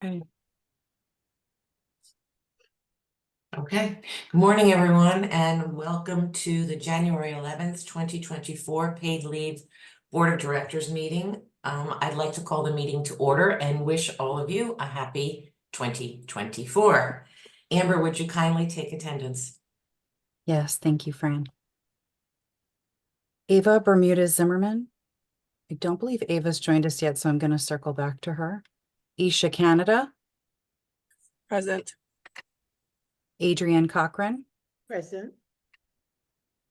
Okay. Okay. Good morning, everyone, and welcome to the January 11th, 2024 Paid Leave Board of Directors meeting. I'd like to call the meeting to order and wish all of you a happy 2024. Amber, would you kindly take attendance? Yes, thank you, Fran. Ava Bermudez-Zimmerman. I don't believe Ava's joined us yet, so I'm going to circle back to her. Isha Canada. Present. Adrienne Cochran. Present.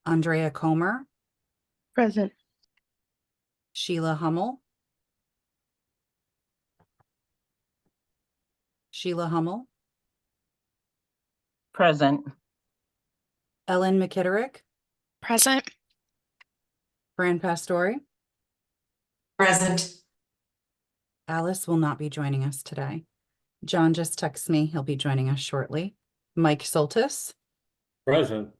Andrea Comer. Present. Sheila Hummel. Sheila Hummel. Present. Ellen McKitterick. Present. Fran Pastore. Present. Alice will not be joining us today. John just texted me. He'll be joining us shortly. Mike Soltis. Present.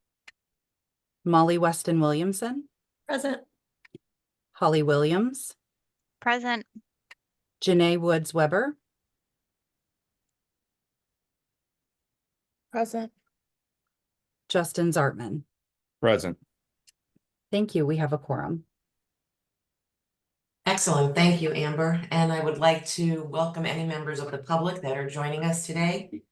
Molly Weston Williamson. Present. Holly Williams. Present. Janae Woods Weber. Present. Justin Zartman. Present. Thank you. We have a quorum. Excellent. Thank you, Amber. And I would like to welcome any members of the public that are joining us today.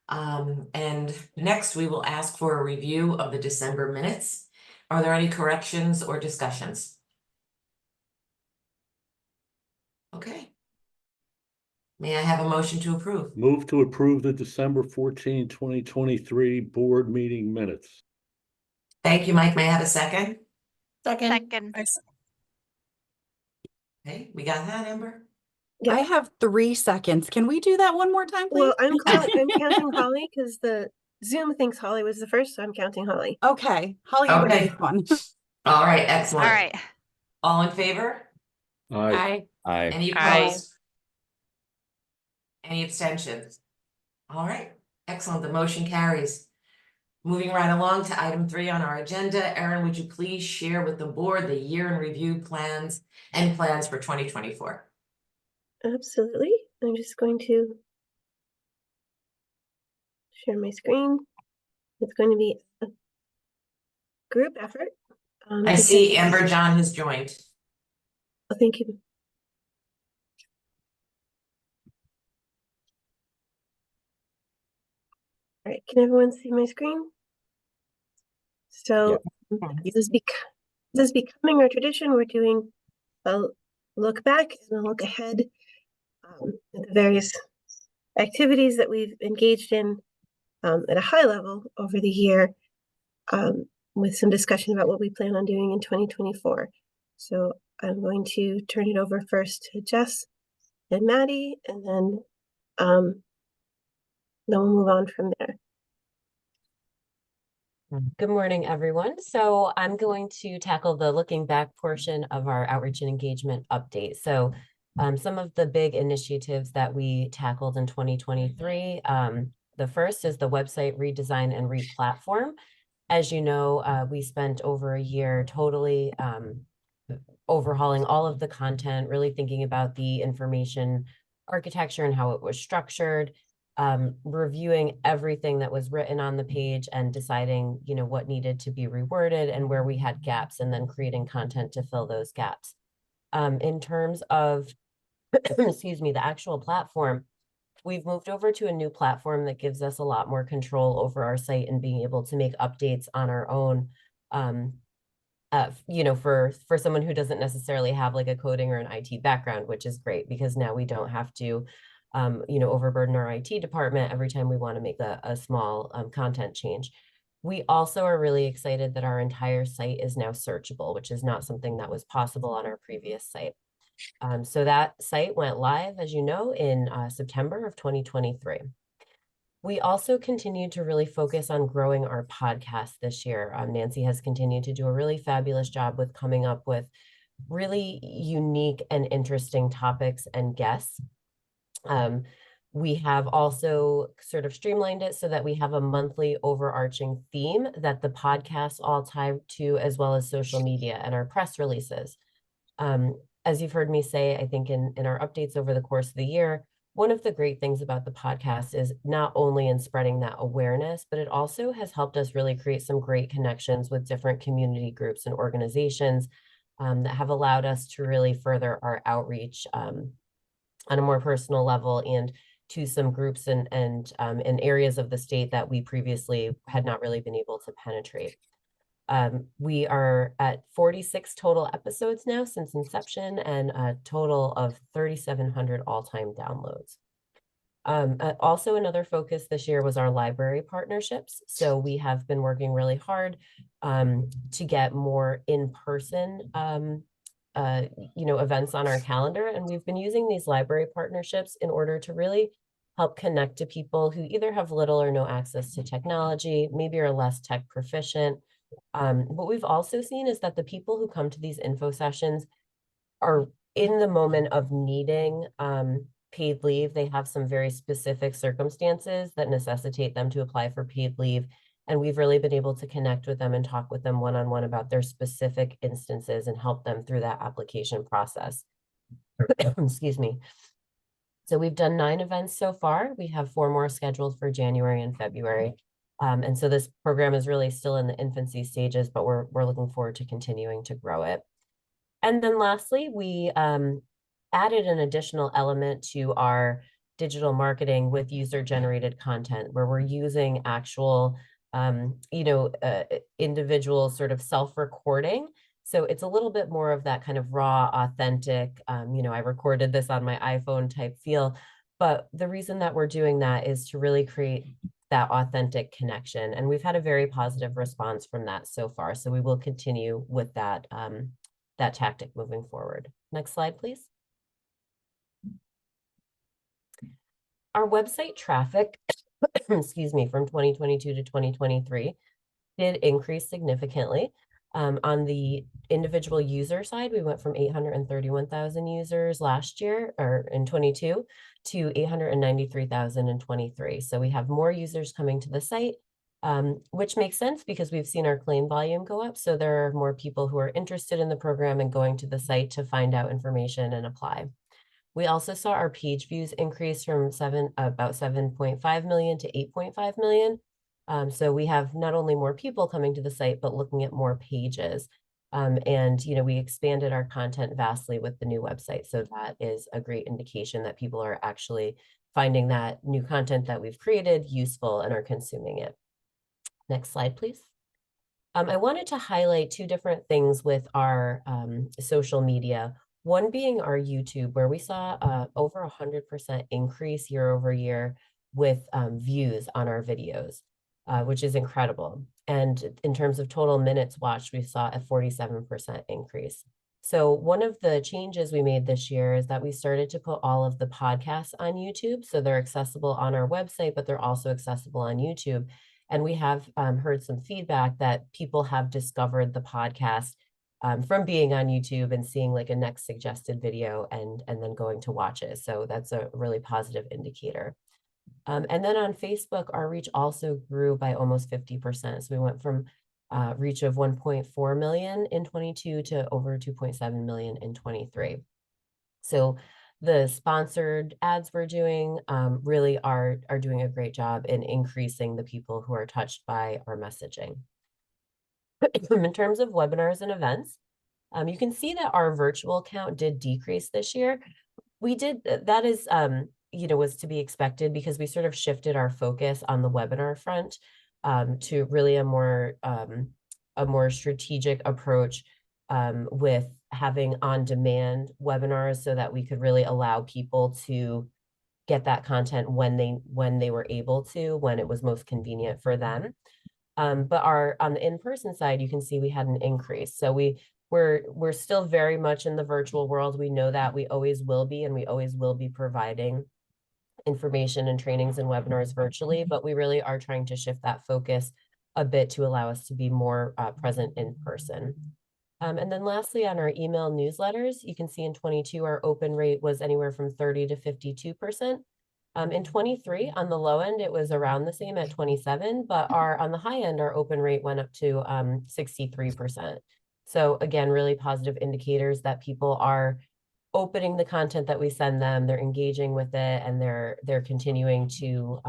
And next we will ask for a review of the December minutes. Are there any corrections or discussions? Okay. May I have a motion to approve? Move to approve the December 14, 2023 board meeting minutes. Thank you, Mike. May I have a second? Second. Okay, we got that, Amber? I have 3 seconds. Can we do that one more time, please? Well, I'm counting Holly because the Zoom thinks Holly was the first, so I'm counting Holly. Okay, Holly, you Okay. get this one. All right, All excellent. right. All in favor? Aye. Aye. Any Aye. opposed? Any abstentions? All right, excellent. The motion carries. Moving right along to item 3 on our agenda. Erin, would you please share with the board the year in review plans and plans for 2024? Absolutely. I'm just going to share my screen. It's going to be a group effort. I see Amber John has joined. Oh, thank you. All right, can everyone see my screen? So this is becoming our tradition. We're doing a look back and a look ahead at the various activities that we've engaged in at a high level over the year, with some discussion about what we plan on doing in 2024. So I'm going to turn it over first to Jess and Maddie, and then we'll move on from there. Good morning, everyone. So I'm going to tackle the looking back portion of our outreach and engagement update. So some of the big initiatives that we tackled in 2023, the first is the website redesign and replatform. As you know, we spent over a year totally overhauling all of the content, really thinking about the information architecture and how it was structured, reviewing everything that was written on the page and deciding, what needed to be reworded and where we had gaps, and then creating content to fill those gaps. In terms of, excuse me, the actual platform, we've moved over to a new platform that gives us a lot more control over our site and being able to make updates on our own. For someone who doesn't necessarily have like a coding or an IT background, which is great because now we don't have to overburden our IT department every time we want to make a small content change. We also are really excited that our entire site is now searchable, which is not something that was possible on our previous site. So that site went live, as you know, in September of 2023. We also continued to really focus on growing our podcast this year. Nancy has continued to do a really fabulous job with coming up with really unique and interesting topics and guests. We have also sort of streamlined it so that we have a monthly overarching theme that the podcasts all tie to, as well as social media and our press releases. As you've heard me say, I think in our updates over the course of the year, one of the great things about the podcast is not only in spreading that awareness, but it also has helped us really create some great connections with different community groups and organizations that have allowed us to really further our outreach on a more personal level and to some groups and in areas of the state that we previously had not really been able to penetrate. We are at 46 total episodes now since inception and a total of 3,700 all-time downloads. Also another focus this year was our library partnerships. So we have been working really hard to get more in-person events on our calendar. And we've been using these library partnerships in order to really help connect to people who either have little or no access to technology, maybe are less tech proficient. What we've also seen is that the people who come to these info sessions are in the moment of needing paid leave. They have some very specific circumstances that necessitate them to apply for paid leave. And we've really been able to connect with them and talk with them one-on-one about their specific instances and help them through that application process. Excuse me. So we've done 9 events so far. We have 4 more scheduled for January and February. And so this program is really still in the infancy stages, but we're looking forward to continuing to grow it. And then lastly, we added an additional element to our digital marketing with user-generated content, where we're using actual, individual sort of self-recording. So it's a little bit more of that kind of raw, authentic, I recorded this on my iPhone type feel. But the reason that we're doing that is to really create that authentic connection. And we've had a very positive response from that so far. So we will continue with that, that tactic moving forward. Next slide, please. Our website traffic, excuse me, from 2022 to 2023 did increase significantly. On the individual user side, we went from 831,000 users last year, or in 22, to 893,000 in 23. So we have more users coming to the site, which makes sense because we've seen our claim volume go up. So there are more people who are interested in the program and going to the site to find out information and apply. We also saw our page views increase from about 7.5 million to 8.5 million. So we have not only more people coming to the site, but looking at more pages. And we expanded our content vastly with the new website. So that is a great indication that people are actually finding that new content that we've created useful and are consuming it. Next slide, please. I wanted to highlight 2 different things with our social media. One being our YouTube, where we saw over 100% increase year over year with views on our videos, which is incredible. And in terms of total minutes watched, we saw a 47% increase. So one of the changes we made this year is that we started to put all of the podcasts on YouTube. So they're accessible on our website, but they're also accessible on YouTube. And we have heard some feedback that people have discovered the podcast from being on YouTube and seeing like a next suggested video and then going to watch it. So that's a really positive indicator. And then on Facebook, our reach also grew by almost 50%. So we went from reach of 1.4 million in 22 to over 2.7 million in 23. So the sponsored ads we're doing really are doing a great job in increasing the people who are touched by our messaging. In terms of webinars and events, you can see that our virtual count did decrease this year. That is, was to be expected because we sort of shifted our focus on the webinar front to really a more strategic approach with having on-demand webinars so that we could really allow people to get that content when they were able to, when it was most convenient for them. But on the in-person side, you can see we had an increase. So we're still very much in the virtual world. We know that we always will be, and we always will be providing information and trainings and webinars virtually, but we really are trying to shift that focus a bit to allow us to be more present in person. And then lastly, on our email newsletters, you can see in 22, our open rate was anywhere from 30 to 52%. In 23, on the low end, it was around the same at 27, but on the high end, our open rate went up to 63%. So again, really positive indicators that people are opening the content that we send them, they're engaging with it, and they're continuing to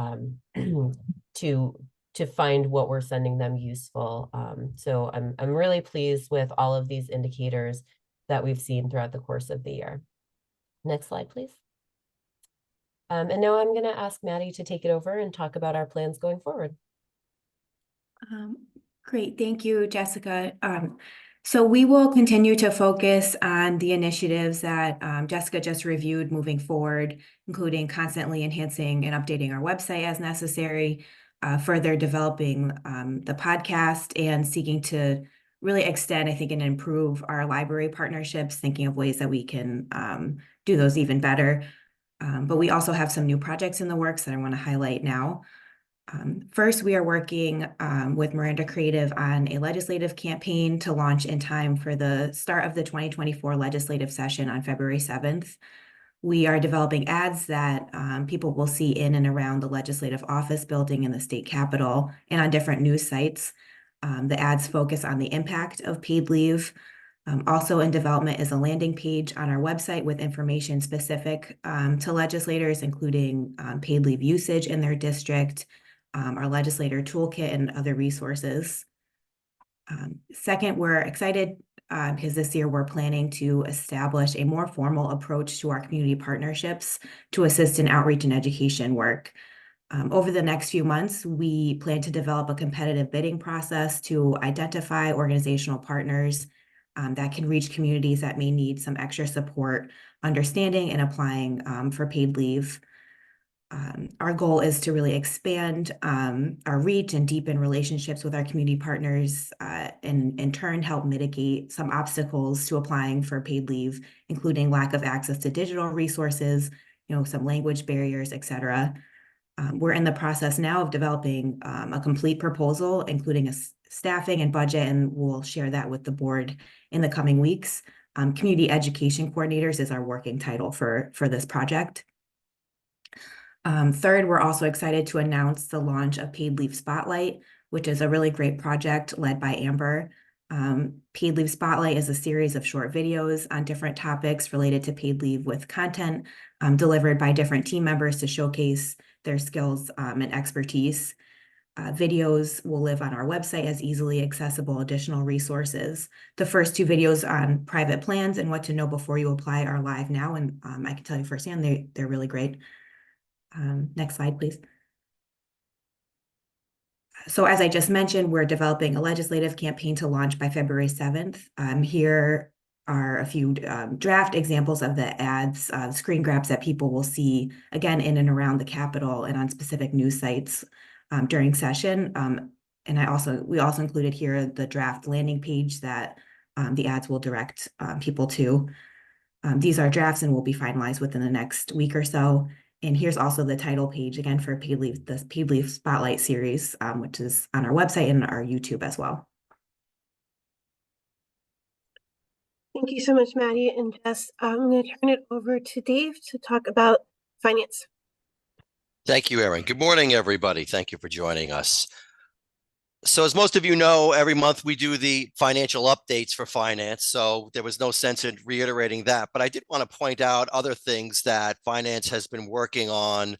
to find what we're sending them useful. So I'm really pleased with all of these indicators that we've seen throughout the course of the year. Next slide, please. And now I'm going to ask Maddie to take it over and talk about our plans going forward. Great, thank you, Jessica. So we will continue to focus on the initiatives that Jessica just reviewed moving forward, including constantly enhancing and updating our website as necessary, further developing the podcast, and seeking to really extend, I think, and improve our library partnerships, thinking of ways that we can do those even better. But we also have some new projects in the works that I want to highlight now. First, we are working with Miranda Creative on a legislative campaign to launch in time for the start of the 2024 legislative session on February 7th. We are developing ads that people will see in and around the legislative office building in the state capitol and on different news sites. The ads focus on the impact of paid leave. Also in development is a landing page on our website with information specific to legislators, including paid leave usage in their district, our legislator toolkit, and other resources. Second, we're excited because this year we're planning to establish a more formal approach to our community partnerships to assist in outreach and education work. Over the next few months, we plan to develop a competitive bidding process to identify organizational partners that can reach communities that may need some extra support, understanding, and applying for paid leave. Our goal is to really expand our reach and deepen relationships with our community partners, and in turn help mitigate some obstacles to applying for paid leave, including lack of access to digital resources, some language barriers, etc. We're in the process now of developing a complete proposal, including a staffing and budget, and we'll share that with the board in the coming weeks. Community Education Coordinators is our working title for this project. Third, we're also excited to announce the launch of Paid Leave Spotlight, which is a really great project led by Amber. Paid Leave Spotlight is a series of short videos on different topics related to paid leave with content delivered by different team members to showcase their skills and expertise. Videos will live on our website as easily accessible additional resources. The first two videos on private plans and what to know before you apply are live now, and I can tell you firsthand they're really great. Next slide, please. So as I just mentioned, we're developing a legislative campaign to launch by February 7th. Here are a few draft examples of the ads, screen grabs that people will see, again, in and around the Capitol and on specific news sites during session. And we also included here the draft landing page that the ads will direct people to. These are drafts and will be finalized within the next week or so. And here's also the title page, again, for Paid Leave, the Paid Leave Spotlight series, which is on our website and our YouTube as well. Thank you so much, Maddie and Jess. I'm going to turn it over to Dave to talk about finance. Thank you, Erin. Good morning, everybody. Thank you for joining us. So as most of you know, every month we do the financial updates for finance. So there was no sense in reiterating that, but I did want to point out other things that finance has been working on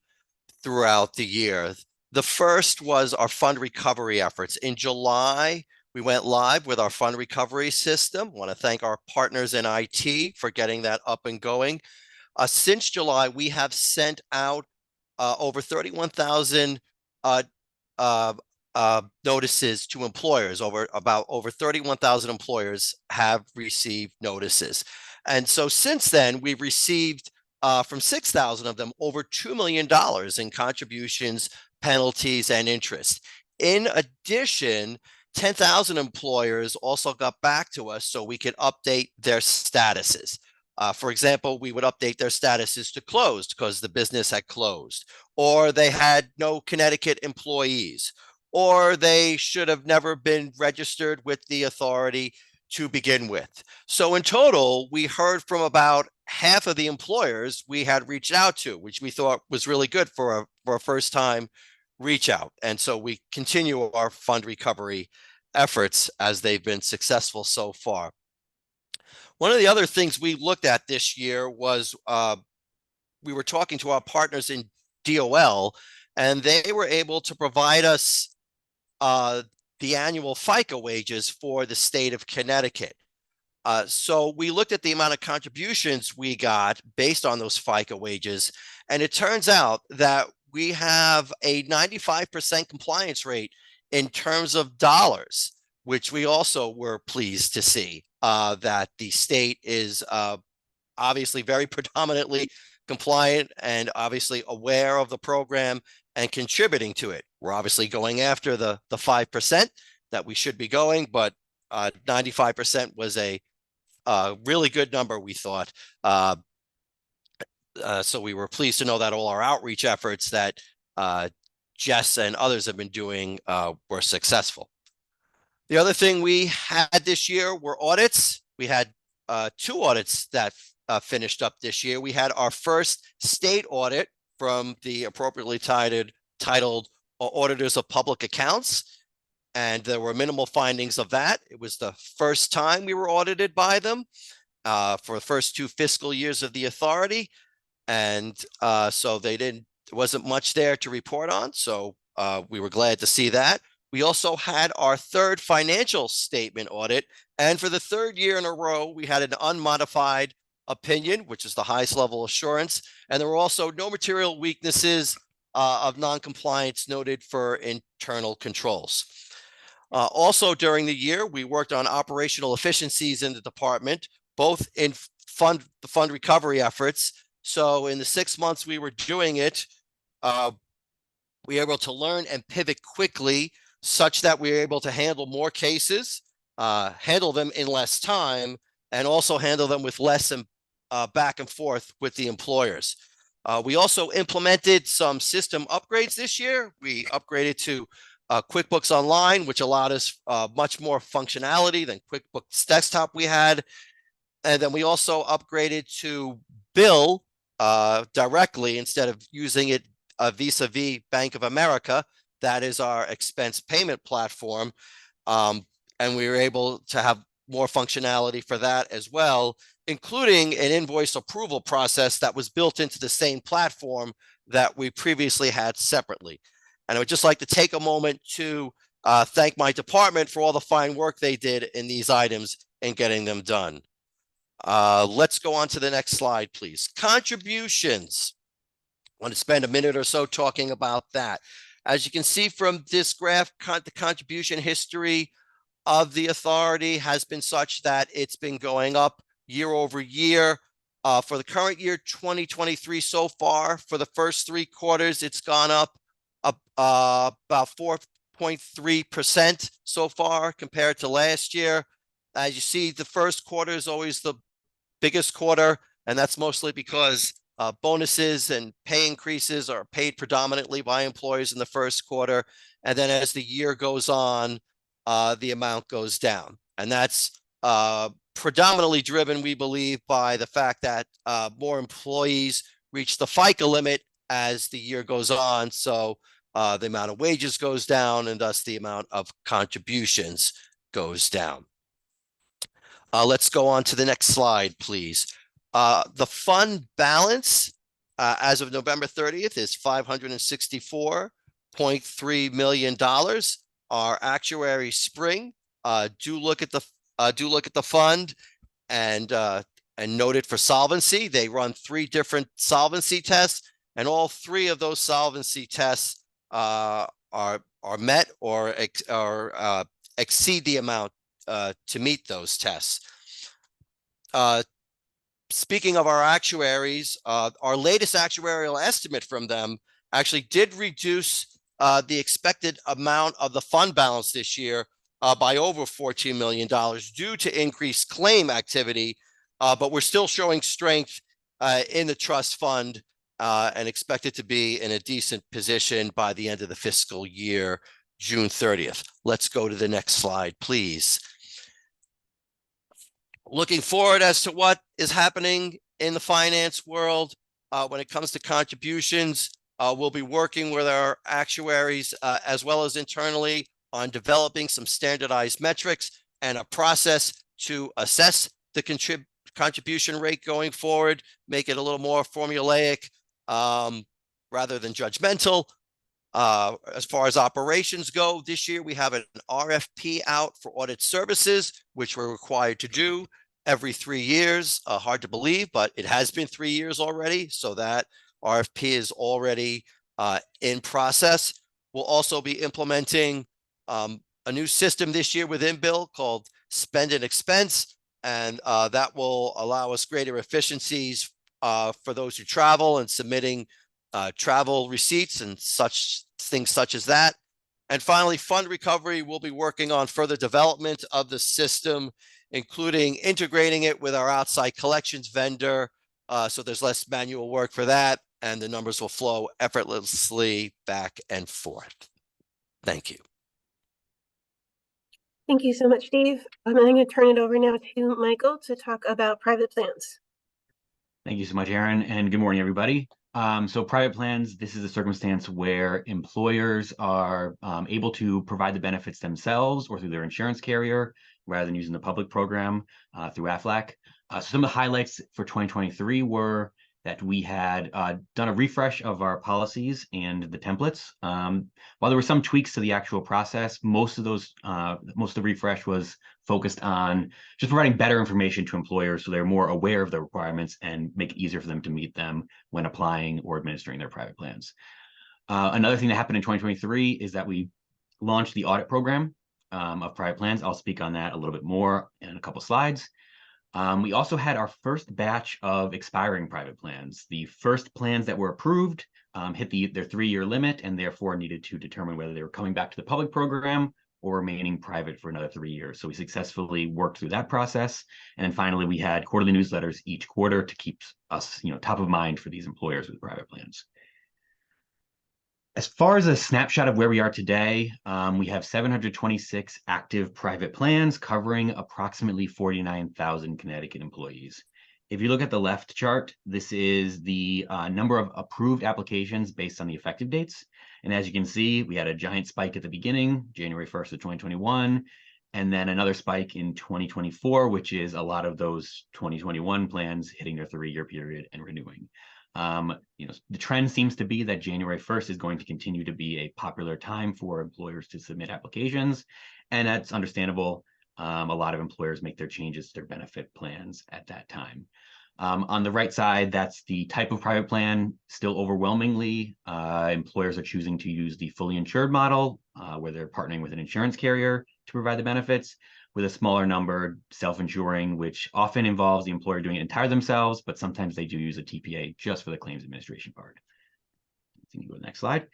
throughout the year. The first was our fund recovery efforts. In July, we went live with our fund recovery system. I want to thank our partners in IT for getting that up and going. Since July, we have sent out over 31,000 notices to employers. Over 31,000 employers have received notices. And so since then, we've received from 6,000 of them over $2 million in contributions, penalties, and interest. In addition, 10,000 employers also got back to us so we could update their statuses. For example, we would update their statuses to closed because the business had closed, or they had no Connecticut employees, or they should have never been registered with the authority to begin with. So in total, we heard from about half of the employers we had reached out to, which we thought was really good for a first time reach out. And so we continue our fund recovery efforts as they've been successful so far. One of the other things we looked at this year was we were talking to our partners in DOL, and they were able to provide us the annual FICA wages for the state of Connecticut. So we looked at the amount of contributions we got based on those FICA wages, and it turns out that we have a 95% compliance rate in terms of dollars, which we also were pleased to see, that the state is obviously very predominantly compliant and obviously aware of the program and contributing to it. We're obviously going after the 5% that we should be going, but 95% was a really good number, we thought. So we were pleased to know that all our outreach efforts that Jess and others have been doing were successful. The other thing we had this year were audits. We had 2 audits that finished up this year. We had our first state audit from the appropriately titled Auditors of Public Accounts, and there were minimal findings of that. It was the first time we were audited by them for the first 2 fiscal years of the authority, and so there wasn't much there to report on, so we were glad to see that. We also had our 3rd financial statement audit, and for the 3rd year in a row, we had an unmodified opinion, which is the highest level assurance, and there were also no material weaknesses of non-compliance noted for internal controls. Also during the year, we worked on operational efficiencies in the department, both in the fund recovery efforts. So in the 6 months we were doing it, we were able to learn and pivot quickly such that we were able to handle more cases, handle them in less time, and also handle them with less back and forth with the employers. We also implemented some system upgrades this year. We upgraded to QuickBooks Online, which allowed us much more functionality than QuickBooks Desktop we had. And then we also upgraded to bill directly instead of using it vis-a-vis Bank of America. That is our expense payment platform. And we were able to have more functionality for that as well, including an invoice approval process that was built into the same platform that we previously had separately. And I would just like to take a moment to thank my department for all the fine work they did in these items and getting them done. Let's go on to the next slide, please. Contributions. I want to spend a minute or so talking about that. As you can see from this graph, the contribution history of the authority has been such that it's been going up year over year. For the current year, 2023 so far, for the first 3 quarters, it's gone up about 4.3% so far compared to last year. As you see, the first quarter is always the biggest quarter, and that's mostly because bonuses and pay increases are paid predominantly by employees in the first quarter. And then as the year goes on, the amount goes down. And that's predominantly driven, we believe, by the fact that more employees reach the FICA limit as the year goes on. So the amount of wages goes down, and thus the amount of contributions goes down. Let's go on to the next slide, please. The fund balance as of November 30th is $564.3 million. Our actuary Spring do look at the fund and note it for solvency. They run 3 different solvency tests, and all 3 of those solvency tests are met or exceed the amount to meet those tests. Speaking of our actuaries, our latest actuarial estimate from them actually did reduce the expected amount of the fund balance this year by over $14 million due to increased claim activity, but we're still showing strength in the trust fund and expect it to be in a decent position by the end of the fiscal year, June 30th. Let's go to the next slide, please. Looking forward as to what is happening in the finance world when it comes to contributions, we'll be working with our actuaries as well as internally on developing some standardized metrics and a process to assess the contribution rate going forward, make it a little more formulaic, rather than judgmental. As far as operations go, this year we have an RFP out for audit services, which we're required to do every 3 years. Hard to believe, but it has been 3 years already. So that RFP is already in process. We'll also be implementing a new system this year within Bill called Spend and Expense. And that will allow us greater efficiencies for those who travel and submitting travel receipts and such things such as that. And finally, fund recovery, we'll be working on further development of the system, including integrating it with our outside collections vendor. So there's less manual work for that, and the numbers will flow effortlessly back and forth. Thank you. Thank you so much, Dave. I'm going to turn it over now to Michael to talk about private plans. Thank you so much, Erin, and good morning, everybody. So private plans, this is a circumstance where employers are able to provide the benefits themselves or through their insurance carrier rather than using the public program through AFLAC. So some of the highlights for 2023 were that we had done a refresh of our policies and the templates. While there were some tweaks to the actual process, most of the refresh was focused on just providing better information to employers so they're more aware of the requirements and make it easier for them to meet them when applying or administering their private plans. Another thing that happened in 2023 is that we launched the audit program of private plans. I'll speak on that a little bit more in a couple slides. We also had our first batch of expiring private plans. The first plans that were approved hit their 3-year limit and therefore needed to determine whether they were coming back to the public program or remaining private for another 3 years. So we successfully worked through that process. And then finally, we had quarterly newsletters each quarter to keep us, top of mind for these employers with private plans. As far as a snapshot of where we are today, we have 726 active private plans covering approximately 49,000 Connecticut employees. If you look at the left chart, this is the number of approved applications based on the effective dates. And as you can see, we had a giant spike at the beginning, January 1st of 2021, and then another spike in 2024, which is a lot of those 2021 plans hitting their 3-year period and renewing. The trend seems to be that January 1st is going to continue to be a popular time for employers to submit applications, and that's understandable. A lot of employers make their changes to their benefit plans at that time. On the right side, that's the type of private plan. Still overwhelmingly, employers are choosing to use the fully insured model, where they're partnering with an insurance carrier to provide the benefits, with a smaller number self-insuring, which often involves the employer doing it entirely themselves, but sometimes they do use a TPA just for the claims administration part. You can go to the next slide.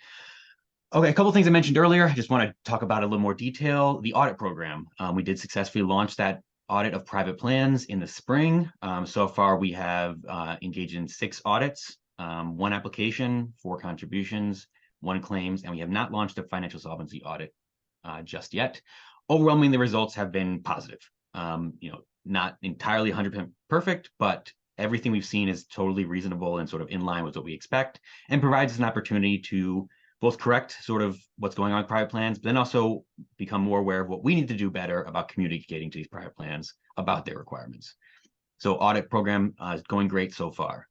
Okay, a couple of things I mentioned earlier. I just want to talk about a little more detail. The audit program. We did successfully launch that audit of private plans in the spring. So far, we have engaged in 6 audits, 1 application, 4 contributions, 1 claims, and we have not launched a financial solvency audit just yet. Overwhelmingly, the results have been positive. Not entirely 100% perfect, but everything we've seen is totally reasonable and sort of in line with what we expect, and provides us an opportunity to both correct sort of what's going on with private plans, but then also become more aware of what we need to do better about communicating to these private plans about their requirements. So audit program is going great so far.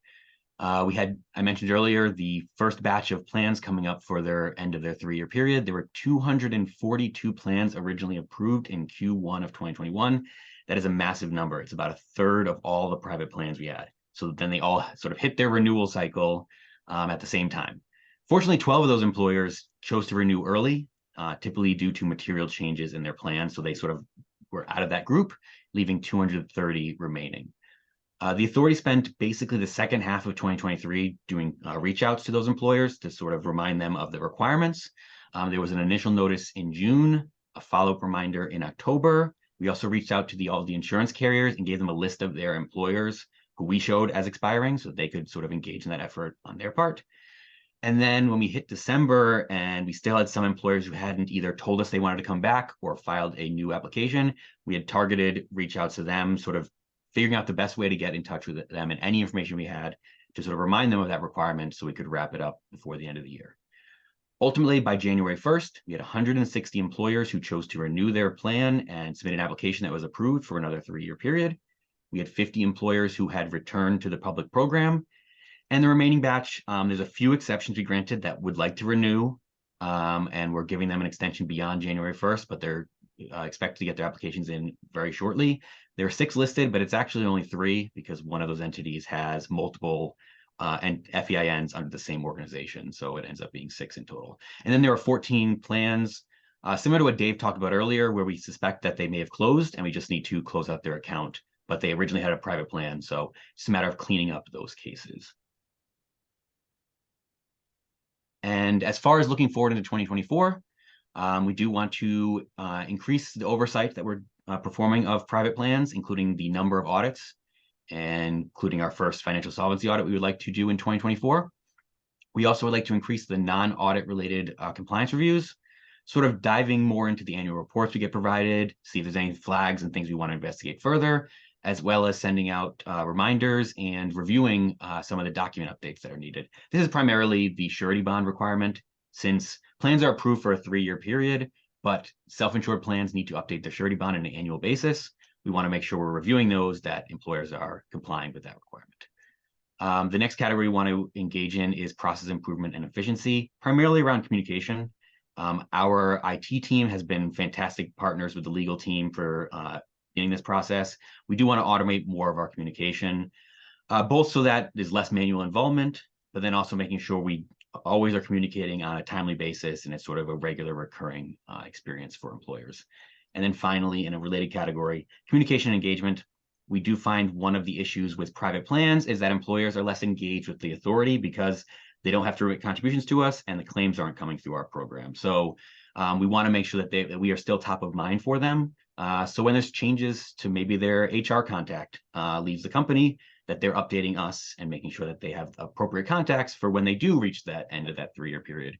I mentioned earlier, the first batch of plans coming up for their end of their 3-year period. There were 242 plans originally approved in Q1 of 2021. That is a massive number. It's about 1/3 of all the private plans we had. So then they all sort of hit their renewal cycle at the same time. Fortunately, 12 of those employers chose to renew early, typically due to material changes in their plan. So they sort of were out of that group, leaving 230 remaining. The authority spent basically the second half of 2023 doing reach outs to those employers to sort of remind them of the requirements. There was an initial notice in June, a follow-up reminder in October. We also reached out to all the insurance carriers and gave them a list of their employers who we showed as expiring so they could sort of engage in that effort on their part. And then when we hit December and we still had some employers who hadn't either told us they wanted to come back or filed a new application, we had targeted reach outs to them, sort of figuring out the best way to get in touch with them and any information we had to sort of remind them of that requirement so we could wrap it up before the end of the year. Ultimately, by January 1st, we had 160 employers who chose to renew their plan and submit an application that was approved for another 3-year period. we had 50 employers who had returned to the public program. And the remaining batch, there's a few exceptions we granted that would like to renew. And we're giving them an extension beyond January 1st, but they're expected to get their applications in very shortly. There are 6 listed, but it's actually only 3 because one of those entities has multiple and FEINs under the same organization. So it ends up being 6 in total. And then there are 14 plans, similar to what Dave talked about earlier, where we suspect that they may have closed and we just need to close out their account, but they originally had a private plan. So it's a matter of cleaning up those cases. And as far as looking forward into 2024, we do want to increase the oversight that we're performing of private plans, including the number of audits, and including our first financial solvency audit we would like to do in 2024. We also would like to increase the non-audit related compliance reviews, sort of diving more into the annual reports we get provided, see if there's any flags and things we want to investigate further, as well as sending out reminders and reviewing some of the document updates that are needed. This is primarily the surety bond requirement, since plans are approved for a 3-year period, but self-insured plans need to update their surety bond on an annual basis. We want to make sure we're reviewing those, that employers are complying with that requirement. The next category we want to engage in is process improvement and efficiency, primarily around communication. Our IT team has been fantastic partners with the legal team for beginning this process. We do want to automate more of our communication, both so that there's less manual involvement, but then also making sure we always are communicating on a timely basis and it's sort of a regular recurring experience for employers. And then finally, in a related category, communication and engagement. We do find one of the issues with private plans is that employers are less engaged with the authority because they don't have to make contributions to us and the claims aren't coming through our program. So we want to make sure that we are still top of mind for them. So when there's changes to maybe their HR contact leaves the company, that they're updating us and making sure that they have appropriate contacts for when they do reach that end of that 3-year period.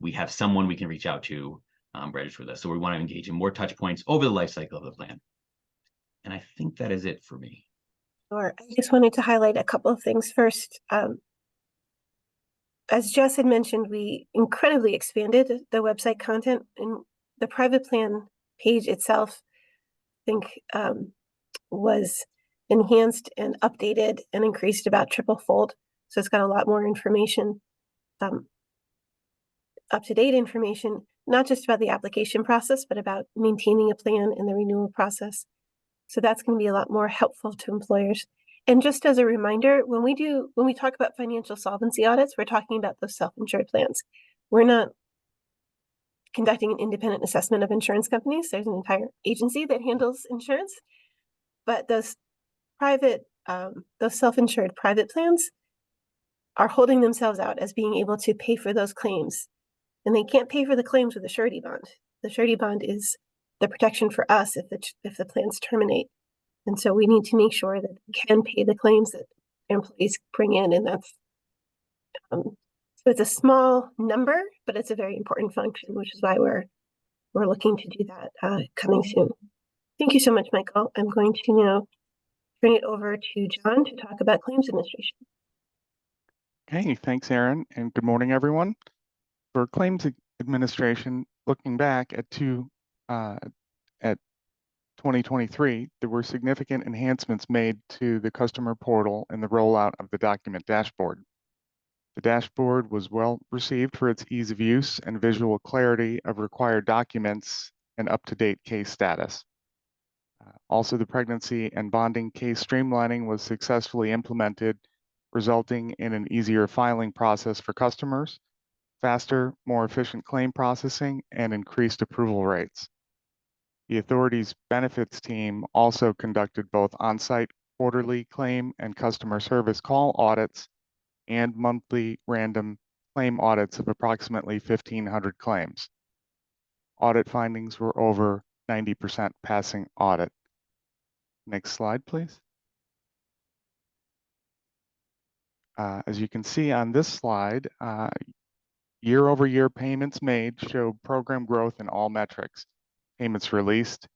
We have someone we can reach out to register with us. So we want to engage in more touch points over the life cycle of the plan. And I think that is it for me. Sure. I just wanted to highlight a couple of things first. As Jess had mentioned, we incredibly expanded the website content, and the private plan page itself, I think, was enhanced and updated and increased about triple-fold. So it's got a lot more information, up-to-date information, not just about the application process, but about maintaining a plan and the renewal process. So that's going to be a lot more helpful to employers. And just as a reminder, when we talk about financial solvency audits, we're talking about those self-insured plans. We're not conducting an independent assessment of insurance companies. There's an entire agency that handles insurance, but those self-insured private plans are holding themselves out as being able to pay for those claims. And they can't pay for the claims with a surety bond. The surety bond is the protection for us if the plans terminate. And so we need to make sure that we can pay the claims that employees bring in. And that's, so it's a small number, but it's a very important function, which is why we're looking to do that coming soon. Thank you so much, Michael. I'm going to now turn it over to John to talk about claims administration. Okay, thanks, Erin, and good morning, everyone. For claims administration, looking back at 2023, there were significant enhancements made to the customer portal and the rollout of the document dashboard. The dashboard was well received for its ease of use and visual clarity of required documents and up-to-date case status. Also, the pregnancy and bonding case streamlining was successfully implemented, resulting in an easier filing process for customers, faster, more efficient claim processing, and increased approval rates. The authority's benefits team also conducted both on-site quarterly claim and customer service call audits and monthly random claim audits of approximately 1,500 claims. Audit findings were over 90% passing audit. Next slide, please. As you can see on this slide, year-over-year payments made show program growth in all metrics. Payments released,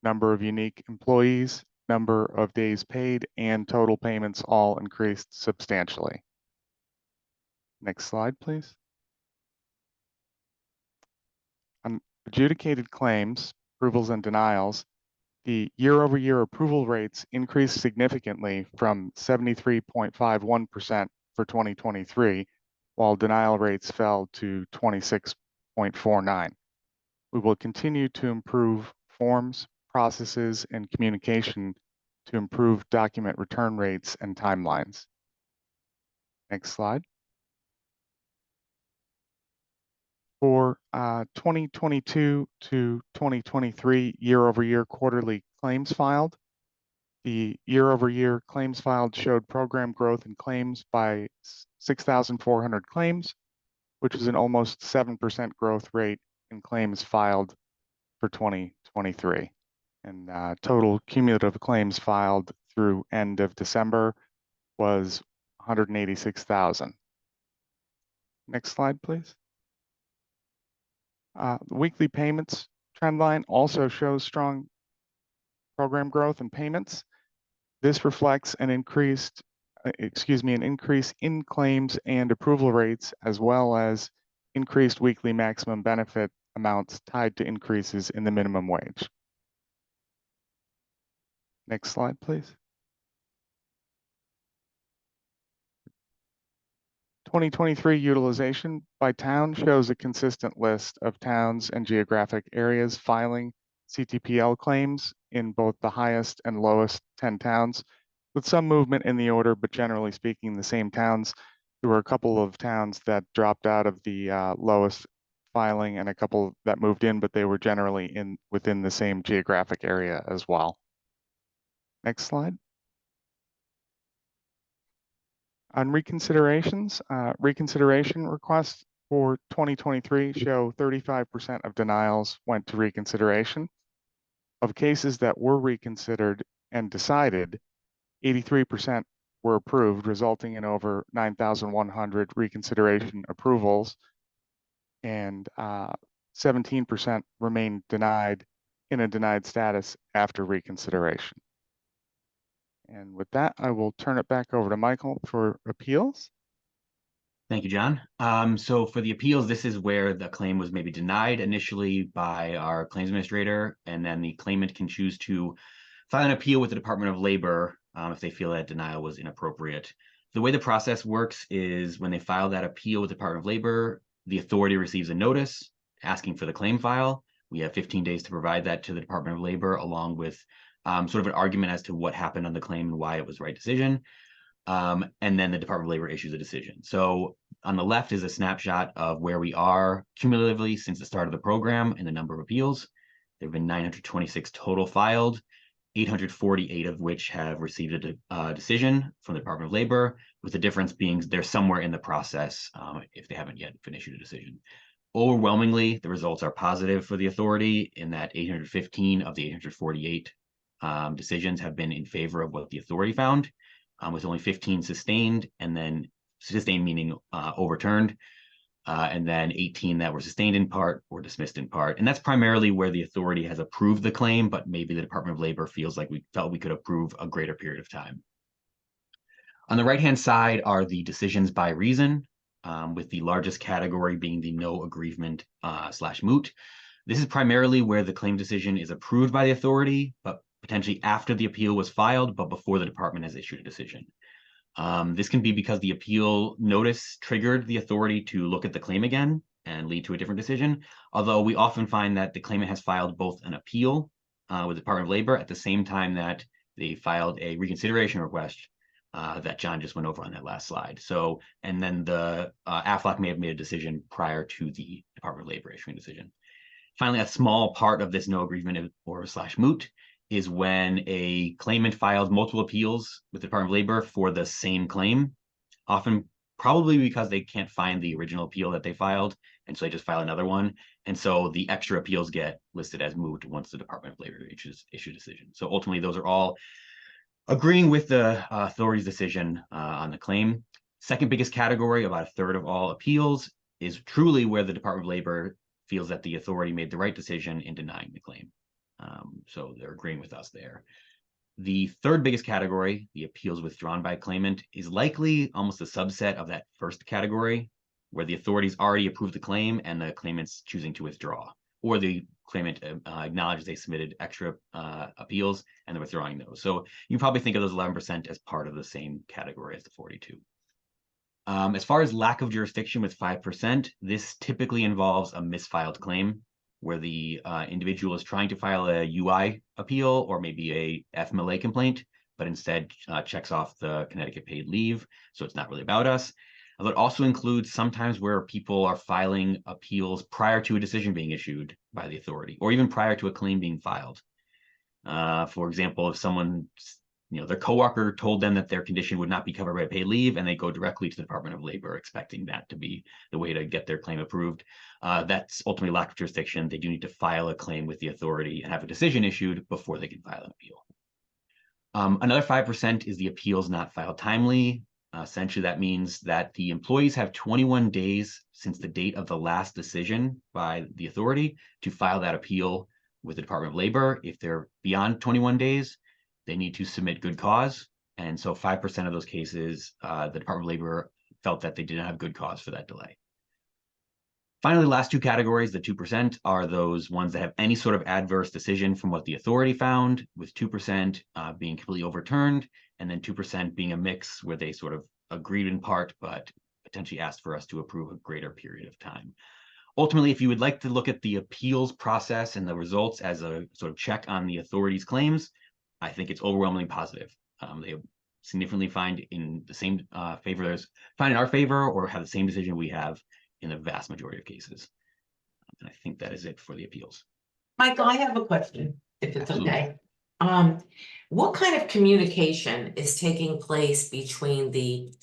number of unique employees, number of days paid, and total payments all increased substantially. Next slide, please. On adjudicated claims, approvals and denials, The year-over-year approval rates increased significantly from 73.51% for 2023, while denial rates fell to 26.49. We will continue to improve forms, processes, and communication to improve document return rates and timelines. Next slide. For 2022 to 2023 year-over-year quarterly claims filed, the year-over-year claims filed showed program growth in claims by 6,400 claims, which is an almost 7% growth rate in claims filed for 2023. And total cumulative claims filed through end of December was 186,000. Next slide, please. The weekly payments trend line also shows strong program growth and payments. This reflects an increase in claims and approval rates, as well as increased weekly maximum benefit amounts tied to increases in the minimum wage. Next slide, please. 2023 utilization by town shows a consistent list of towns and geographic areas filing CTPL claims in both the highest and lowest 10 towns, with some movement in the order, but generally speaking, the same towns. There were a couple of towns that dropped out of the lowest filing and a couple that moved in, but they were generally within the same geographic area as well. Next slide. On reconsiderations, reconsideration requests for 2023 show 35% of denials went to reconsideration. Of cases that were reconsidered and decided, 83% were approved, resulting in over 9,100 reconsideration approvals, and 17% remained denied in a denied status after reconsideration. And with that, I will turn it back over to Michael for appeals. Thank you, John. So for the appeals, this is where the claim was maybe denied initially by our claims administrator, and then the claimant can choose to file an appeal with the Department of Labor if they feel that denial was inappropriate. The way the process works is when they file that appeal with the Department of Labor, the authority receives a notice asking for the claim file. We have 15 days to provide that to the Department of Labor, along with sort of an argument as to what happened on the claim and why it was the right decision. And then the Department of Labor issues a decision. So on the left is a snapshot of where we are cumulatively since the start of the program and the number of appeals. There have been 926 total filed, 848 of which have received a decision from the Department of Labor, with the difference being they're somewhere in the process if they haven't yet been issued a decision. Overwhelmingly, the results are positive for the authority in that 815 of the 848 decisions have been in favor of what the authority found, with only 15 sustained, and then sustained meaning overturned, and then 18 that were sustained in part or dismissed in part. And that's primarily where the authority has approved the claim, but maybe the Department of Labor feels like we felt we could approve a greater period of time. On the right-hand side are the decisions by reason, with the largest category being the no aggrievement / moot. This is primarily where the claim decision is approved by the authority, but potentially after the appeal was filed, but before the department has issued a decision. This can be because the appeal notice triggered the authority to look at the claim again and lead to a different decision. Although we often find that the claimant has filed both an appeal with the Department of Labor at the same time that they filed a reconsideration request that John just went over on that last slide. So, and then the AFLAC may have made a decision prior to the Department of Labor issuing a decision. Finally, a small part of this no aggrievement or / moot is when a claimant files multiple appeals with the Department of Labor for the same claim, often probably because they can't find the original appeal that they filed, and so they just file another one. And so the extra appeals get listed as moot once the Department of Labor issues a decision. So ultimately, those are all agreeing with the authority's decision on the claim. Second biggest category, about a third of all appeals, is truly where the Department of Labor feels that the authority made the right decision in denying the claim. So they're agreeing with us there. The third biggest category, the appeals withdrawn by claimant, is likely almost a subset of that first category, where the authorities already approved the claim and the claimant's choosing to withdraw, or the claimant acknowledges they submitted extra appeals and they're withdrawing those. So you probably think of those 11% as part of the same category as the 42. As far as lack of jurisdiction with 5%, this typically involves a misfiled claim where the individual is trying to file a UI appeal or maybe a FMLA complaint, but instead checks off the Connecticut paid leave. So it's not really about us. It also includes sometimes where people are filing appeals prior to a decision being issued by the authority, or even prior to a claim being filed. For example, if someone, their coworker told them that their condition would not be covered by paid leave, and they go directly to the Department of Labor expecting that to be the way to get their claim approved, that's ultimately lack of jurisdiction. They do need to file a claim with the authority and have a decision issued before they can file an appeal. Another 5% is the appeals not filed timely. Essentially, that means that the employees have 21 days since the date of the last decision by the authority to file that appeal with the Department of Labor. If they're beyond 21 days, they need to submit good cause. And so 5% of those cases, the Department of Labor felt that they didn't have good cause for that delay. Finally, last two categories, the 2%, are those ones that have any sort of adverse decision from what the authority found, with 2% being completely overturned, and then 2% being a mix where they sort of agreed in part, but potentially asked for us to approve a greater period of time. Ultimately, if you would like to look at the appeals process and the results as a sort of check on the authority's claims, I think it's overwhelmingly positive. They significantly find in the same find in our favor or have the same decision we have in the vast majority of cases. And I think that is it for the appeals. Michael, I have a question, if it's Absolutely. okay. What kind of communication is taking place between the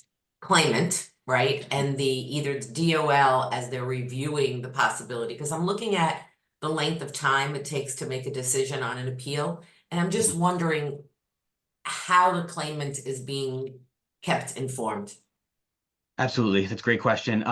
claimant, right, and either the DOL as they're reviewing the possibility? Because I'm looking at the length of time it takes to make a decision on an appeal, and I'm just wondering how the claimant is being kept informed. Absolutely, that's a great question.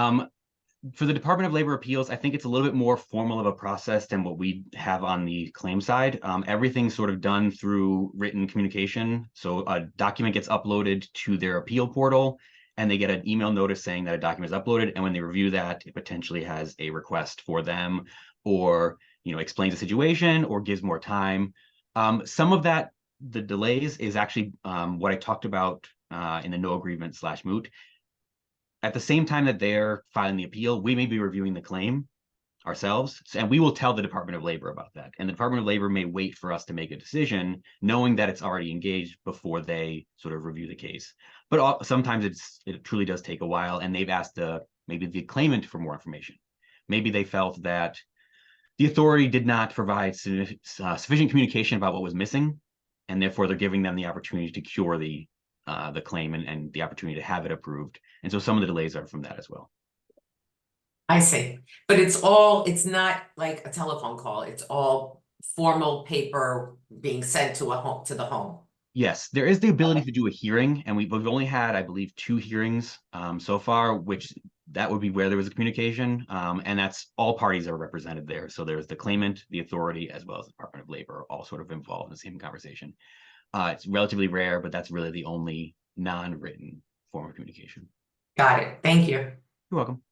For the Department of Labor appeals, I think it's a little bit more formal of a process than what we have on the claim side. Everything's sort of done through written communication. So a document gets uploaded to their appeal portal, and they get an email notice saying that a document is uploaded. And when they review that, it potentially has a request for them, or explains the situation, or gives more time. Some of that, the delays, is actually what I talked about in the no agreement / moot. At the same time that they're filing the appeal, we may be reviewing the claim ourselves, and we will tell the Department of Labor about that. And the Department of Labor may wait for us to make a decision, knowing that it's already engaged before they sort of review the case. But sometimes it truly does take a while, and they've asked maybe the claimant for more information. Maybe they felt that the authority did not provide sufficient communication about what was missing, and therefore they're giving them the opportunity to cure the claim and the opportunity to have it approved. And so some of the delays are from that as well. I see, but it's not like a telephone call. It's all formal paper being sent to the home. Yes, there is the ability to do a hearing, and we've only had, I believe, 2 hearings so far, which that would be where there was a communication, and that's all parties are represented there. So there's the claimant, the authority, as well as the Department of Labor, all sort of involved in the same conversation. It's relatively rare, but that's really the only non-written form of communication. Got it. Thank you. You're welcome.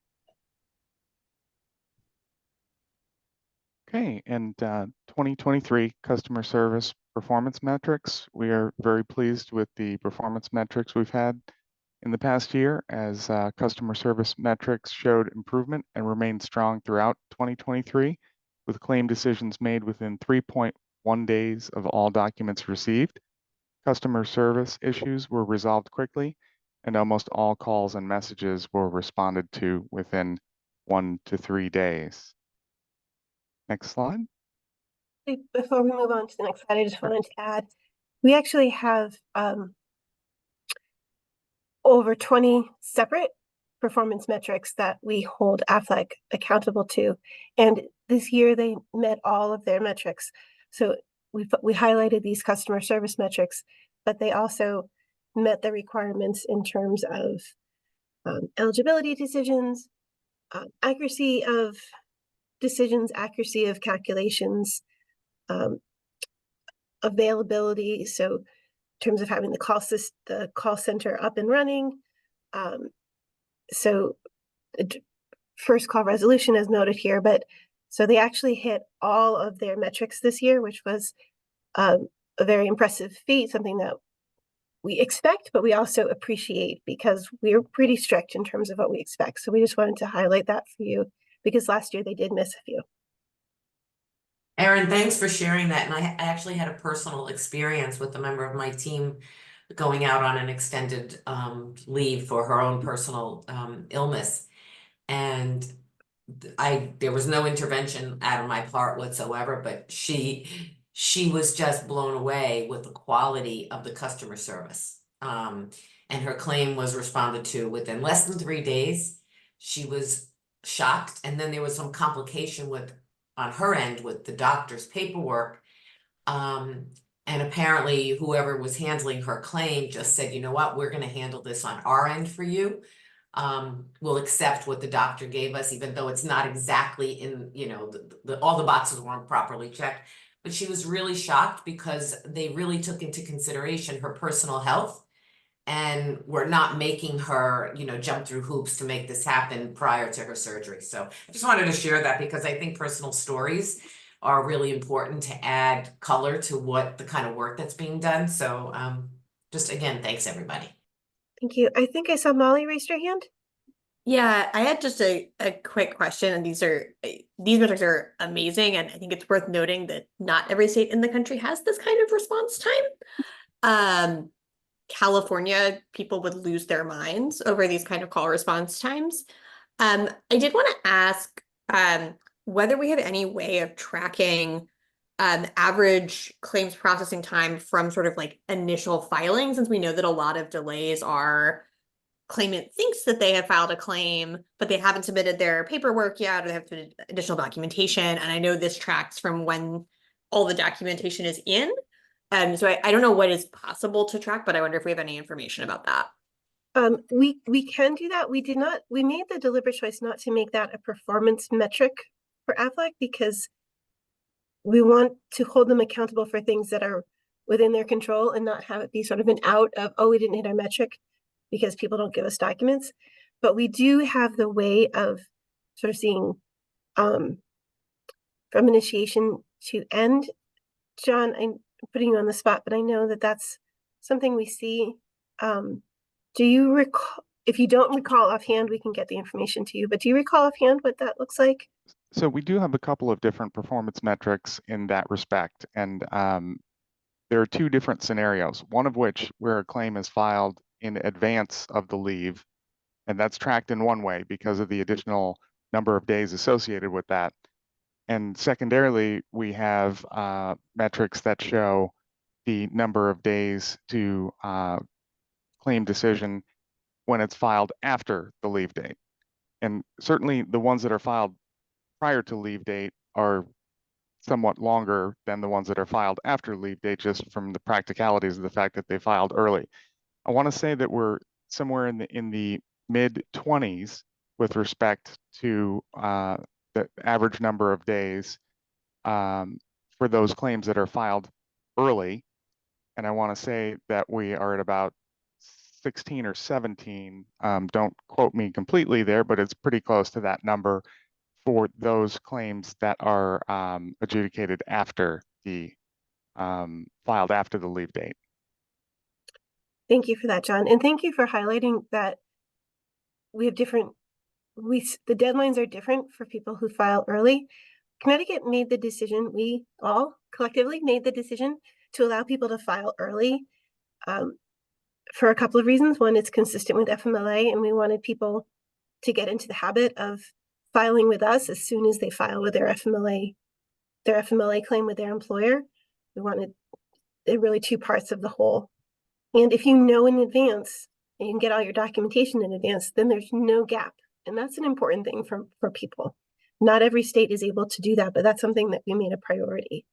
Okay, and 2023 customer service performance metrics. We are very pleased with the performance metrics we've had in the past year, as customer service metrics showed improvement and remained strong throughout 2023, with claim decisions made within 3.1 days of all documents received. Customer service issues were resolved quickly, and almost all calls and messages were responded to within 1 to 3 days. Next slide. Before we move on to the next slide, I just wanted to add, we actually have over 20 separate performance metrics that we hold Aflac accountable to. And this year they met all of their metrics. So we highlighted these customer service metrics, but they also met the requirements in terms of eligibility decisions, accuracy of decisions, accuracy of calculations, availability. So in terms of having the call center up and running. So first call resolution is noted here, but So they actually hit all of their metrics this year, which was a very impressive feat, something that we expect, but we also appreciate because we're pretty strict in terms of what we expect. So we just wanted to highlight that for you because last year they did miss a few. Erin, thanks for sharing that. And I actually had a personal experience with a member of my team going out on an extended leave for her own personal illness. And there was no intervention out of my part whatsoever, but she was just blown away with the quality of the customer service. And her claim was responded to within less than 3 days. She was shocked. And then there was some complication on her end with the doctor's paperwork. And apparently whoever was handling her claim just said, you know what, we're going to handle this on our end for you. We'll accept what the doctor gave us, even though it's not exactly in, all the boxes weren't properly checked. But she was really shocked because they really took into consideration her personal health and were not making her, jump through hoops to make this happen prior to her surgery. So I just wanted to share that because I think personal stories are really important to add color to what the kind of work that's being done. So just again, thanks everybody. Thank you. I think I saw Molly raise her hand. Yeah, I had just a quick question, and these metrics are amazing, and I think it's worth noting that not every state in the country has this kind of response time. California, people would lose their minds over these kind of call response times. I did want to ask whether we have any way of tracking average claims processing time from sort of like initial filing, since we know that a lot of delays are claimant thinks that they have filed a claim, but they haven't submitted their paperwork yet, or they have submitted additional documentation. And I know this tracks from when all the documentation is in. So I don't know what is possible to track, but I wonder if we have any information about that. We can do that. We made the deliberate choice not to make that a performance metric for Aflac because we want to hold them accountable for things that are within their control and not have it be sort of an out of, oh, we didn't hit our metric because people don't give us documents. But we do have the way of sort of seeing from initiation to end. John, I'm putting you on the spot, but I know that that's something we see. Do you recall, if you don't recall offhand, we can get the information to you, but do you recall offhand what that looks like? So we do have a couple of different performance metrics in that respect. And there are two different scenarios, one of which where a claim is filed in advance of the leave. And that's tracked in one way because of the additional number of days associated with that. And secondarily, we have metrics that show the number of days to claim decision when it's filed after the leave date. And certainly the ones that are filed prior to leave date are somewhat longer than the ones that are filed after leave date, just from the practicalities of the fact that they filed early. I want to say that we're somewhere in the mid-20s with respect to the average number of days for those claims that are filed early. And I want to say that we are at about 16 or 17. Don't quote me completely there, but it's pretty close to that number for those claims that are adjudicated after the filed after the leave date. Thank you for that, John. And thank you for highlighting that we have different, the deadlines are different for people who file early. Connecticut made the decision, we all collectively made the decision to allow people to file early for a couple of reasons. One, it's consistent with FMLA, and we wanted people to get into the habit of filing with us as soon as they file with their FMLA claim with their employer. We wanted really two parts of the whole. And if you know in advance, and you can get all your documentation in advance, then there's no gap. And that's an important thing for people. Not every state is able to do that, but that's something that we made a priority.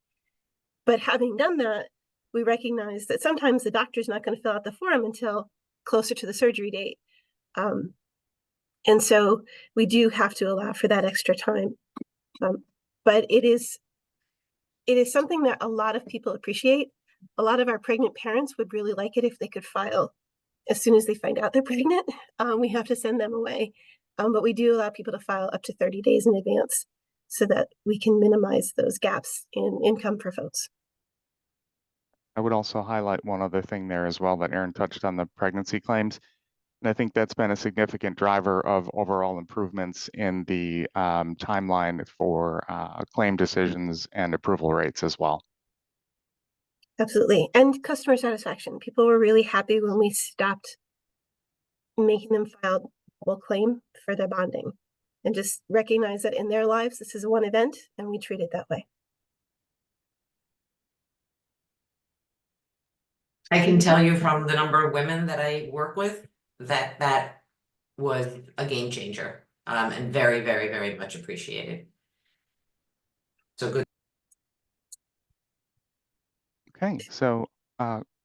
But having done that, we recognize that sometimes the doctor's not going to fill out the form until closer to the surgery date. And so we do have to allow for that extra time. But it is something that a lot of people appreciate. A lot of our pregnant parents would really like it if they could file as soon as they find out they're pregnant. We have to send them away. But we do allow people to file up to 30 days in advance. so that we can minimize those gaps in income for folks. I would also highlight one other thing there as well that Erin touched on, the pregnancy claims. And I think that's been a significant driver of overall improvements in the timeline for claim decisions and approval rates as well. Absolutely. And customer satisfaction. People were really happy when we stopped making them file a double claim for their bonding and just recognize that in their lives, this is one event and we treat it that way. I can tell you from the number of women that I work with that that was a game changer, and very, very, very much appreciated. So good. Okay, so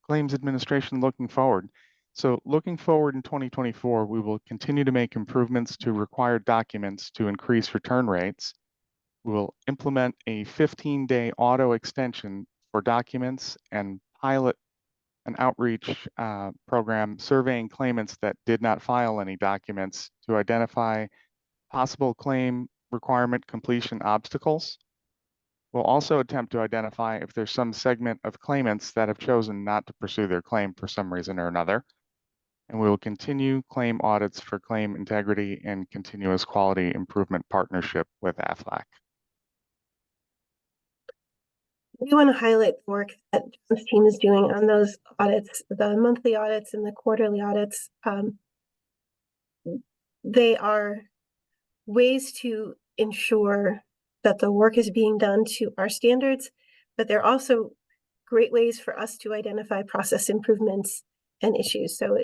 claims administration looking forward. So looking forward in 2024, we will continue to make improvements to required documents to increase return rates. We will implement a 15-day auto extension for documents and pilot an outreach program surveying claimants that did not file any documents to identify possible claim requirement completion obstacles. We'll also attempt to identify if there's some segment of claimants that have chosen not to pursue their claim for some reason or another. And we will continue claim audits for claim integrity and continuous quality improvement partnership with AFLAC. We want to highlight the work that John's team is doing on those audits, the monthly audits and the quarterly audits. They are ways to ensure that the work is being done to our standards, but they're also great ways for us to identify process improvements and issues. So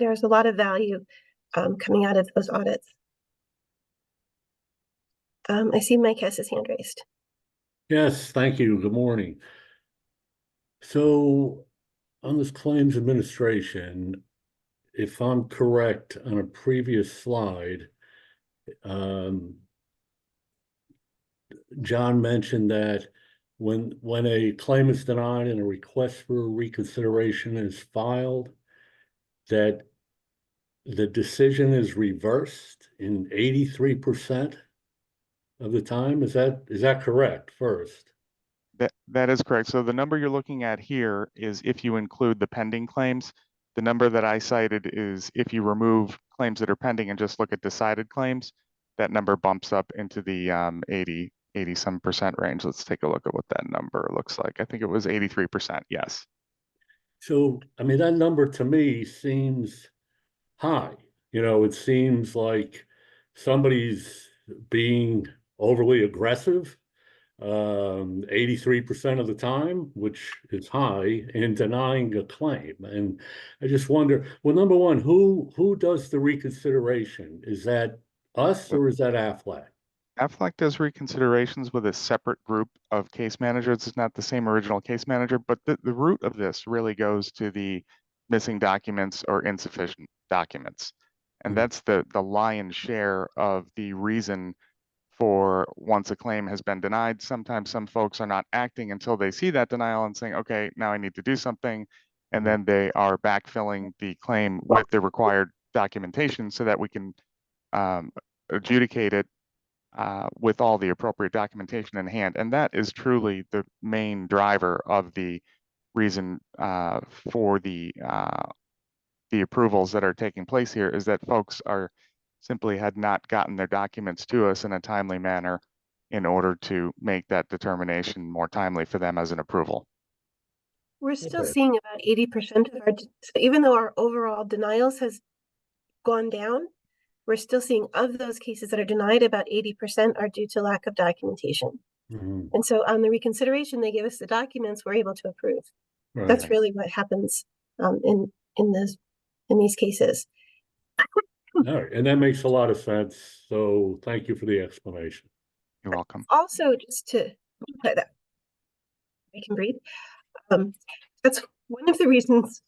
there's a lot of value coming out of those audits. I see Mike has his hand raised. Yes, thank you. Good morning. So on this claims administration, if I'm correct, on a previous slide, John mentioned that when a claim is denied and a request for reconsideration is filed, that the decision is reversed in 83% of the time. Is that correct first? That is correct. So the number you're looking at here is if you include the pending claims. The number that I cited is if you remove claims that are pending and just look at decided claims, that number bumps up into the 80 some percent range. Let's take a look at what that number looks like. I think it was 83%. Yes. So, I mean, that number to me seems high. You know, it seems like somebody's being overly aggressive 83% of the time, which is high, in denying a claim. And I just wonder, well, number one, who does the reconsideration? Is that us or is that AFLAC? AFLAC does reconsiderations with a separate group of case managers. It's not the same original case manager, but the root of this really goes to the missing documents or insufficient documents. And that's the lion's share of the reason for once a claim has been denied. Sometimes some folks are not acting until they see that denial and saying, okay, now I need to do something. And then they are backfilling the claim with the required documentation so that we can adjudicate it with all the appropriate documentation in hand. And that is truly the main driver of the reason for the approvals that are taking place here, is that folks are simply had not gotten their documents to us in a timely manner in order to make that determination more timely for them as an approval. We're still seeing about 80% of our, so even though our overall denials has gone down, we're still seeing of those cases that are denied, about 80% are due to lack of documentation. And so on the reconsideration, they give us the documents, we're able to approve. Right. That's really what happens in these cases. All right, and that makes a lot of sense. So thank you for the explanation. You're welcome. Also, just to that I can breathe. That's one of the reasons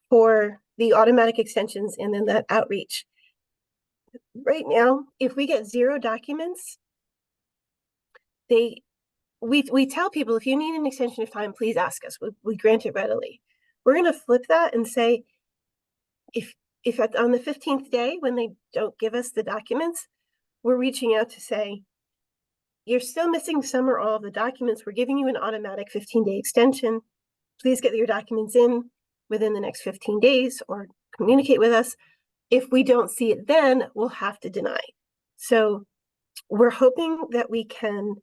for the automatic extensions and then that outreach. Right now, if we get 0 documents, we tell people, if you need an extension of time, please ask us. We grant it readily. We're going to flip that and say, if on the 15th day, when they don't give us the documents, we're reaching out to say, you're still missing some or all of the documents. We're giving you an automatic 15-day extension. Please get your documents in within the next 15 days or communicate with us. If we don't see it then, we'll have to deny. So we're hoping that we can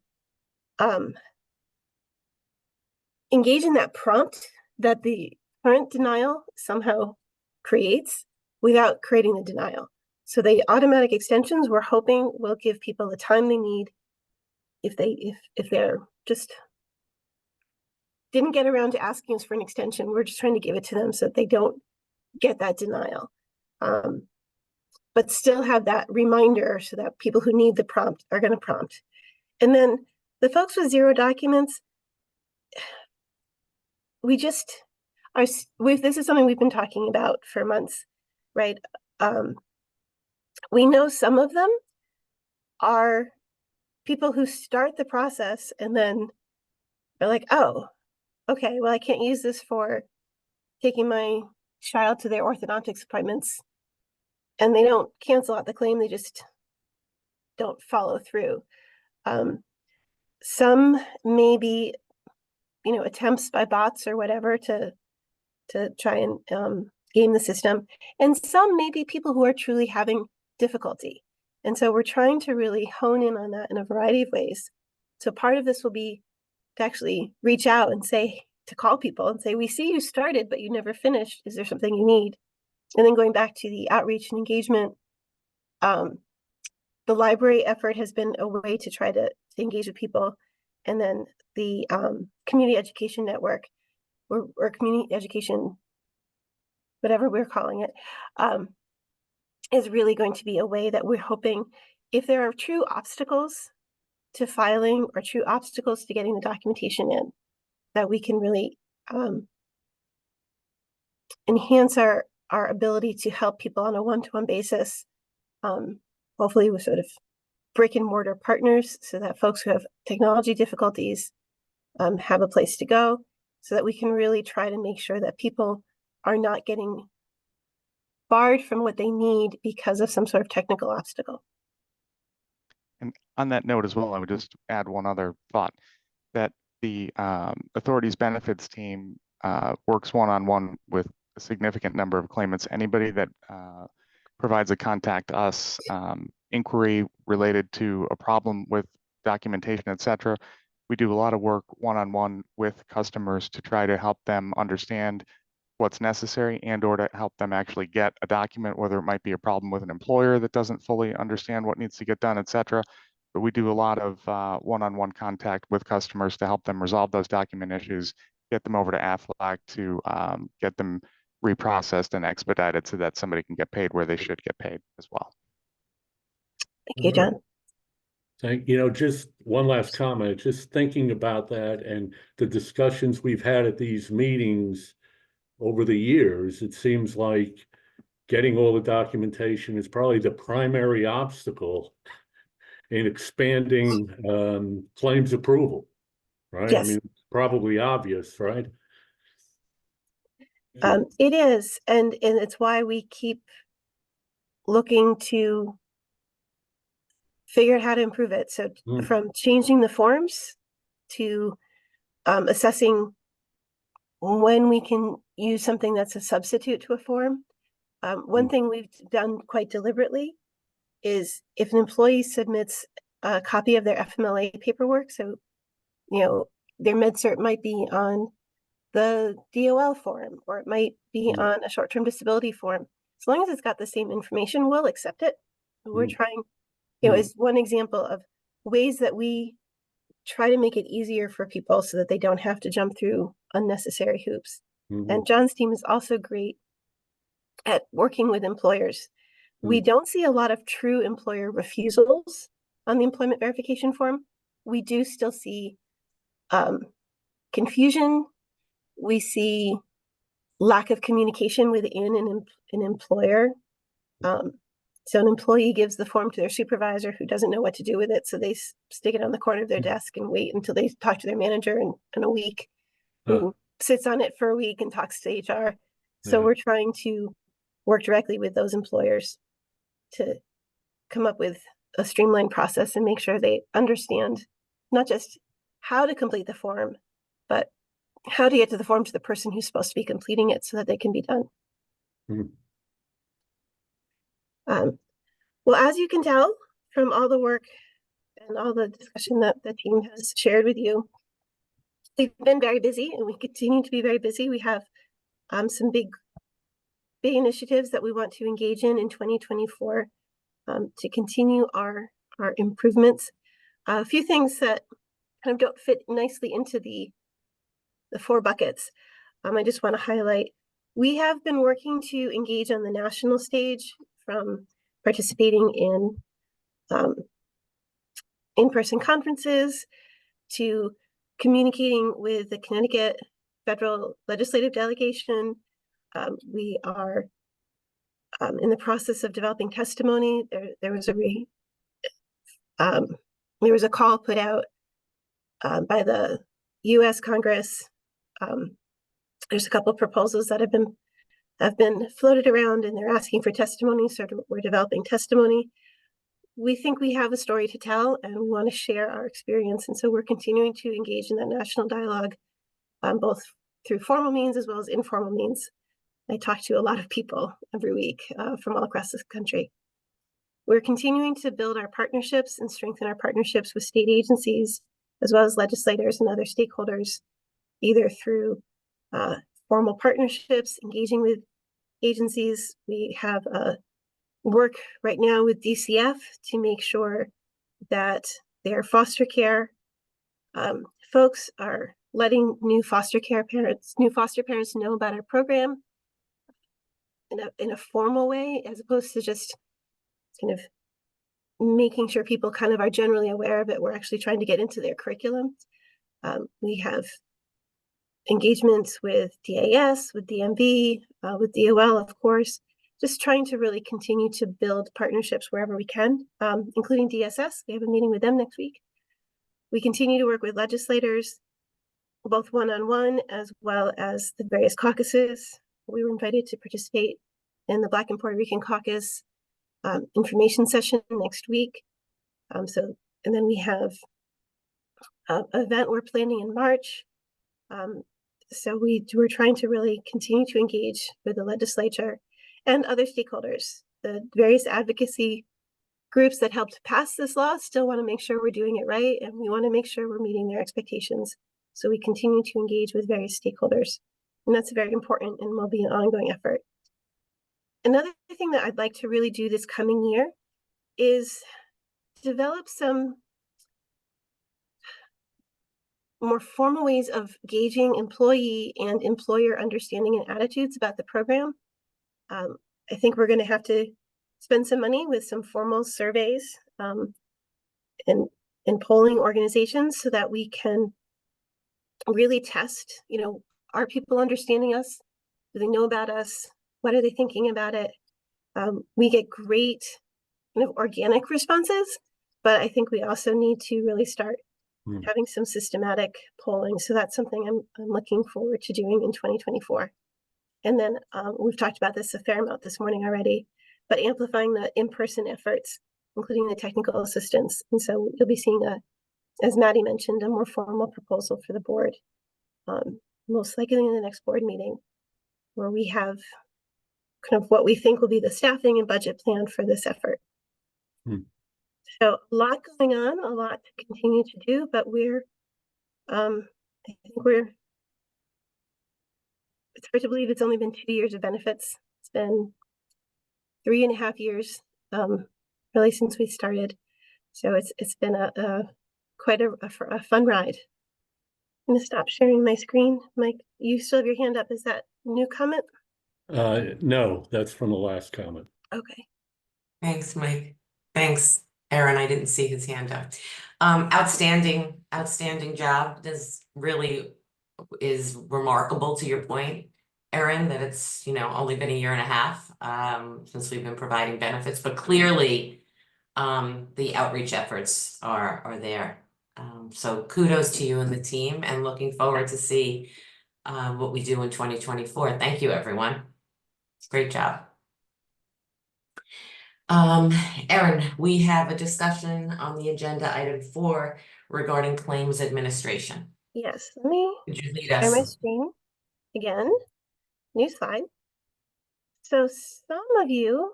engage in that prompt that the current denial somehow creates without creating the denial. So the automatic extensions, we're hoping will give people the time they need if they're just didn't get around to asking us for an extension. We're just trying to give it to them so that they don't get that denial. But still have that reminder so that people who need the prompt are going to prompt. And then the folks with 0 documents, we just are, this is something we've been talking about for months, right? We know some of them are people who start the process and then are like, oh, okay, well, I can't use this for taking my child to their orthodontics appointments. And they don't cancel out the claim, they just don't follow through. Some maybe, attempts by bots or whatever to try and game the system. And some may be people who are truly having difficulty. And so we're trying to really hone in on that in a variety of ways. So part of this will be to actually reach out and say, to call people and say, we see you started, but you never finished. Is there something you need? And then going back to the outreach and engagement, the library effort has been a way to try to engage with people. And then the community education network or community education, whatever we're calling it, is really going to be a way that we're hoping if there are true obstacles to filing or true obstacles to getting the documentation in, that we can really enhance our ability to help people on a one-to-one basis, hopefully with sort of brick and mortar partners so that folks who have technology difficulties have a place to go, so that we can really try to make sure that people are not getting barred from what they need because of some sort of technical obstacle. And on that note as well, I would just add one other thought, that the authorities benefits team works one-on-one with a significant number of claimants. Anybody that provides a contact us inquiry related to a problem with documentation, etc. We do a lot of work one-on-one with customers to try to help them understand what's necessary and or to help them actually get a document, whether it might be a problem with an employer that doesn't fully understand what needs to get done, etc. But we do a lot of one-on-one contact with customers to help them resolve those document issues, get them over to AFLAC to get them reprocessed and expedited so that somebody can get paid where they should get paid as well. Thank you, John. Just one last comment, just thinking about that and the discussions we've had at these meetings over the years, it seems like getting all the documentation is probably the primary obstacle in expanding claims approval, right? Yes. I mean, it's probably obvious, right? It is, and it's why we keep looking to figure out how to improve it. So from changing the forms to assessing when we can use something that's a substitute to a form. One thing we've done quite deliberately is if an employee submits a copy of their FMLA paperwork, so, their MedCert might be on the DOL form, or it might be on a short-term disability form. As long as it's got the same information, we'll accept it. We're trying, as one example of ways that we try to make it easier for people so that they don't have to jump through unnecessary hoops. And John's team is also great at working with employers. We don't see a lot of true employer refusals on the employment verification form. We do still see confusion. We see lack of communication within an employer. So an employee gives the form to their supervisor who doesn't know what to do with it. So they stick it on the corner of their desk and wait until they talk to their manager in a week, who sits on it for a week and talks to HR. So we're trying to work directly with those employers to come up with a streamlined process and make sure they understand not just how to complete the form, but how to get to the form to the person who's supposed to be completing it so that they can be done. Mhm. Well, as you can tell from all the work and all the discussion that the team has shared with you, we've been very busy and we continue to be very busy. We have some big initiatives that we want to engage in 2024 to continue our improvements. A few things that kind of don't fit nicely into the 4 buckets. I just want to highlight, we have been working to engage on the national stage, from participating in in-person conferences to communicating with the Connecticut Federal Legislative Delegation. We are in the process of developing testimony. There was a call put out by the U.S. Congress. There's a couple of proposals that have been floated around, and they're asking for testimony. So we're developing testimony. We think we have a story to tell, and we want to share our experience. And so we're continuing to engage in that national dialogue, both through formal means as well as informal means. I talk to a lot of people every week from all across this country. We're continuing to build our partnerships and strengthen our partnerships with state agencies, as well as legislators and other stakeholders, either through formal partnerships, engaging with agencies. We have work right now with DCF to make sure that their foster care folks are letting new foster parents know about our program in a formal way, as opposed to just kind of making sure people kind of are generally aware of it. We're actually trying to get into their curriculum. We have engagements with DAS, with DMV, with DOL, of course, just trying to really continue to build partnerships wherever we can, including DSS. We have a meeting with them next week. We continue to work with legislators, both one-on-one as well as the various caucuses. We were invited to participate in the Black and Puerto Rican Caucus information session next week. And then we have an event we're planning in March. So we're trying to really continue to engage with the legislature and other stakeholders. The various advocacy groups that helped pass this law still want to make sure we're doing it right, and we want to make sure we're meeting their expectations. So we continue to engage with various stakeholders, and that's very important and will be an ongoing effort. Another thing that I'd like to really do this coming year is develop some more formal ways of gauging employee and employer understanding and attitudes about the program. I think we're going to have to spend some money with some formal surveys and polling organizations so that we can really test, are people understanding us? Do they know about us? What are they thinking about it? We get great kind of organic responses, but I think we also need to really start having some systematic polling. So that's something I'm looking forward to doing in 2024. And then we've talked about this a fair amount this morning already, but amplifying the in-person efforts, including the technical assistance. And so you'll be seeing, as Maddie mentioned, a more formal proposal for the board, most likely in the next board meeting, where we have kind of what we think will be the staffing and budget plan for this effort. So a lot going on, a lot to continue to do, but I think it's hard to believe it's only been 2 years of benefits. It's been 3.5 years, really, since we started. So it's been quite a fun ride. I'm gonna stop sharing my screen. Mike, you still have your hand up. Is that a new comment? No, that's from the last comment. Okay. Thanks, Mike. Thanks, Aaron. I didn't see his hand up. Outstanding job. This really is remarkable, to your point, Aaron, that it's, only been 1.5 years since we've been providing benefits, but clearly the outreach efforts are there. So kudos to you and the team, and looking forward to see what we do in 2024. Thank you, everyone. Great job. Erin, we have a discussion on the agenda item 4 regarding claims administration. Yes, let me Could you lead share my us? screen again. New slide. So some of you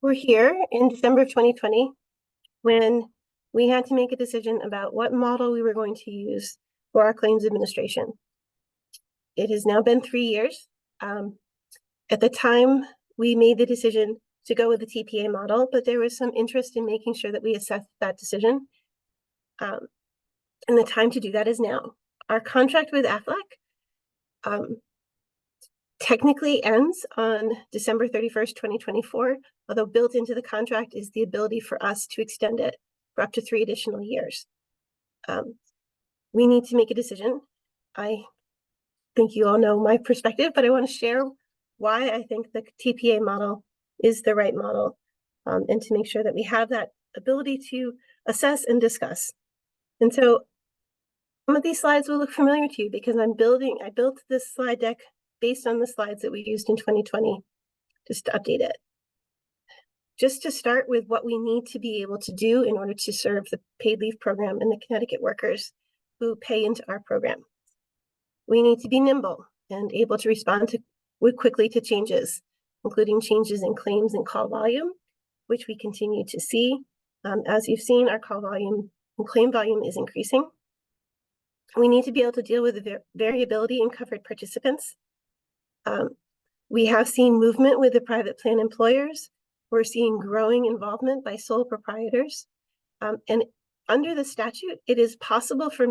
were here in December of 2020 when we had to make a decision about what model we were going to use for our claims administration. It has now been 3 years. At the time, we made the decision to go with the TPA model, but there was some interest in making sure that we assessed that decision. And the time to do that is now. Our contract with Aflac technically ends on December 31st, 2024, although built into the contract is the ability for us to extend it for up to 3 additional years. We need to make a decision. I think you all know my perspective, but I want to share why I think the TPA model is the right model, and to make sure that we have that ability to assess and discuss. And so some of these slides will look familiar to you because I built this slide deck based on the slides that we used in 2020, just to update it. Just to start with what we need to be able to do in order to serve the paid leave program and the Connecticut workers who pay into our program. We need to be nimble and able to respond quickly to changes, including changes in claims and call volume, which we continue to see. As you've seen, our call volume and claim volume is increasing. We need to be able to deal with the variability in covered participants. We have seen movement with the private plan employers. We're seeing growing involvement by sole proprietors. And under the statute, it is possible for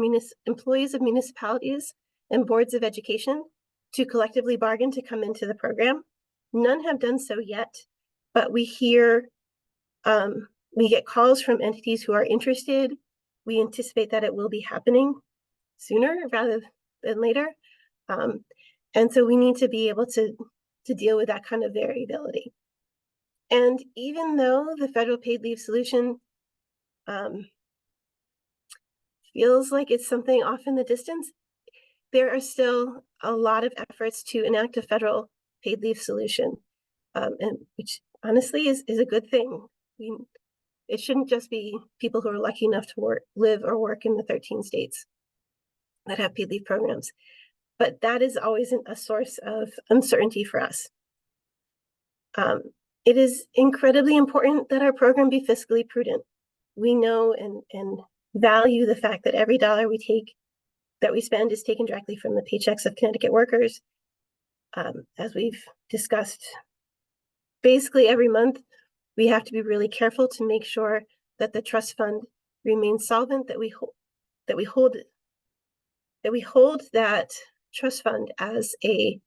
employees of municipalities and boards of education to collectively bargain to come into the program. None have done so yet, but we hear, we get calls from entities who are interested. We anticipate that it will be happening sooner rather than later. And so we need to be able to deal with that kind of variability. And even though the federal paid leave solution feels like it's something off in the distance, there are still a lot of efforts to enact a federal paid leave solution, and which honestly is a good thing. It shouldn't just be people who are lucky enough to live or work in the 13 states that have paid leave programs. But that is always a source of uncertainty for us. It is incredibly important that our program be fiscally prudent. We know and value the fact that every dollar we spend is taken directly from the paychecks of Connecticut workers. As we've discussed, basically every month, we have to be really careful to make sure that the trust fund remains solvent, that we hold that trust fund as a,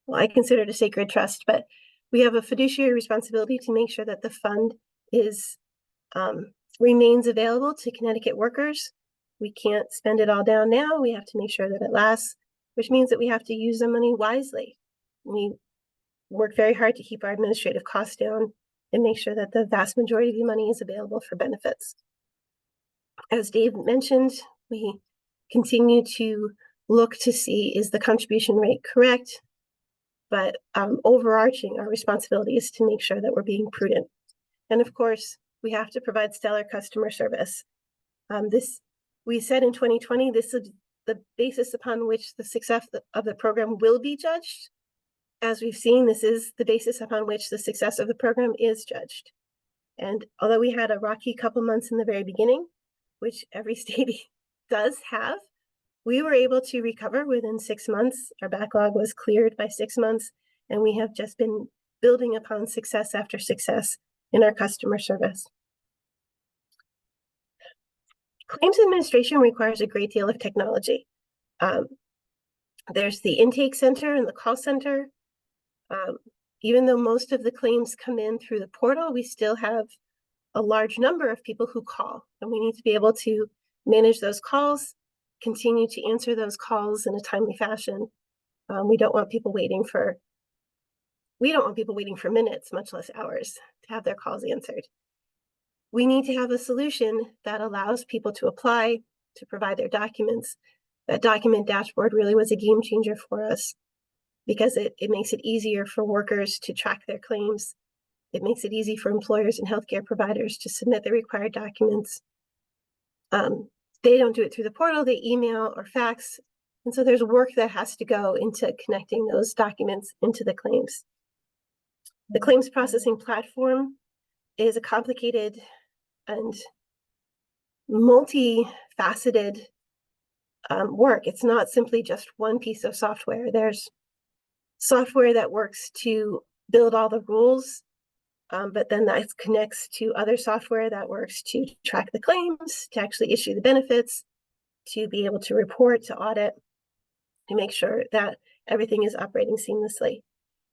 well, I consider it a sacred trust, but we have a fiduciary responsibility to make sure that the fund remains available to Connecticut workers. We can't spend it all down now. We have to make sure that it lasts, which means that we have to use the money wisely. We work very hard to keep our administrative costs down and make sure that the vast majority of the money is available for benefits. As Dave mentioned, we continue to look to see, is the contribution rate correct? But overarching, our responsibility is to make sure that we're being prudent. And of course, we have to provide stellar customer service. We said in 2020, this is the basis upon which the success of the program will be judged. As we've seen, this is the basis upon which the success of the program is judged. And although we had a rocky couple months in the very beginning, which every state does have, we were able to recover within 6 months. Our backlog was cleared by 6 months, and we have just been building upon success after success in our customer service. Claims administration requires a great deal of technology. There's the intake center and the call center. Even though most of the claims come in through the portal, we still have a large number of people who call, and we need to be able to manage those calls, continue to answer those calls in a timely fashion. We don't want people waiting for minutes, much less hours, to have their calls answered. We need to have a solution that allows people to apply, to provide their documents. That document dashboard really was a game changer for us. because it makes it easier for workers to track their claims. It makes it easy for employers and healthcare providers to submit the required documents. They don't do it through the portal, they email or fax. And so there's work that has to go into connecting those documents into the claims. The claims processing platform is a complicated and multifaceted work. It's not simply just one piece of software. There's software that works to build all the rules, but then that connects to other software that works to track the claims, to actually issue the benefits, to be able to report, to audit, to make sure that everything is operating seamlessly.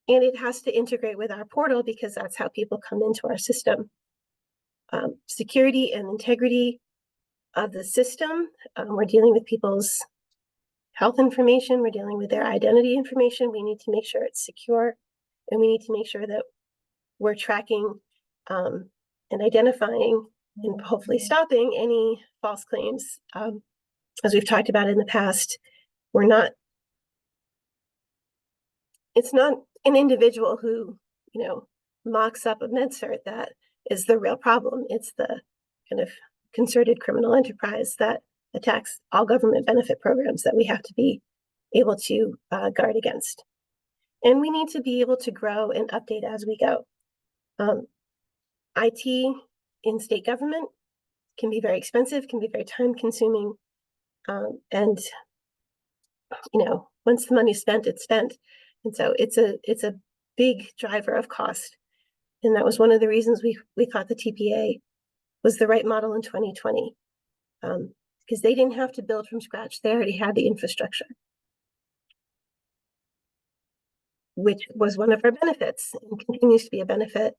And it has to integrate with our portal because that's how people come into our system. Security and integrity of the system. We're dealing with people's health information. We're dealing with their identity information. We need to make sure it's secure, and we need to make sure that we're tracking and identifying and hopefully stopping any false claims. As we've talked about in the past, it's not an individual who, mocks up a MedCert that is the real problem. It's the kind of concerted criminal enterprise that attacks all government benefit programs that we have to be able to guard against. And we need to be able to grow and update as we go. IT in state government can be very expensive, can be very time consuming. And once the money's spent, it's spent. And so it's a big driver of cost. And that was one of the reasons we thought the TPA was the right model in 2020, because they didn't have to build from scratch. They already had the infrastructure, which was one of our benefits and continues to be a benefit.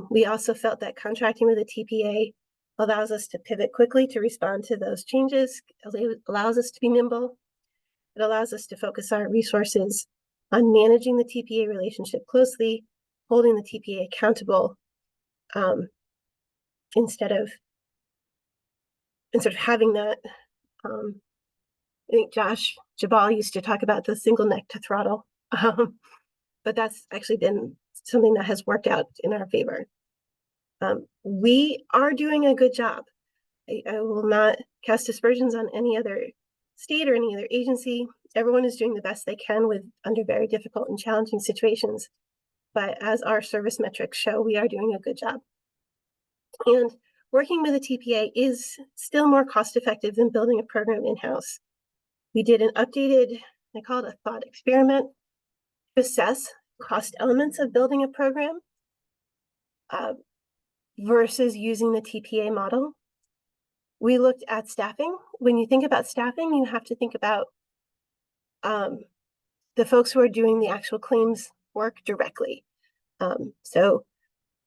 We also felt that contracting with a TPA allows us to pivot quickly to respond to those changes, allows us to be nimble. It allows us to focus our resources on managing the TPA relationship closely, holding the TPA accountable, instead of having that. I think Josh Jabal used to talk about the single neck to throttle, but that's actually been something that has worked out in our favor. We are doing a good job. I will not cast aspersions on any other state or any other agency. Everyone is doing the best they can under very difficult and challenging situations. But as our service metrics show, we are doing a good job. And working with a TPA is still more cost effective than building a program in-house. We did an updated, I call it a thought experiment, to assess cost elements of building a program versus using the TPA model. We looked at staffing. When you think about staffing, you have to think about the folks who are doing the actual claims work directly. So,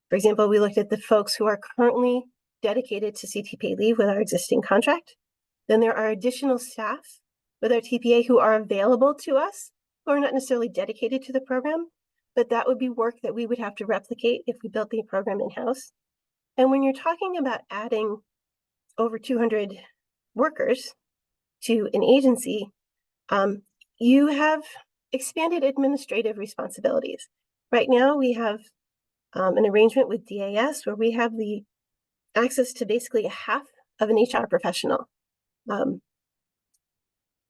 for example, we looked at the folks who are currently dedicated to CTPA leave with our existing contract. Then there are additional staff with our TPA who are available to us, who are not necessarily dedicated to the program, but that would be work that we would have to replicate if we built the program in-house. And when you're talking about adding over 200 workers to an agency, you have expanded administrative responsibilities. Right now, we have an arrangement with DAS where we have the access to basically a half of an HR professional,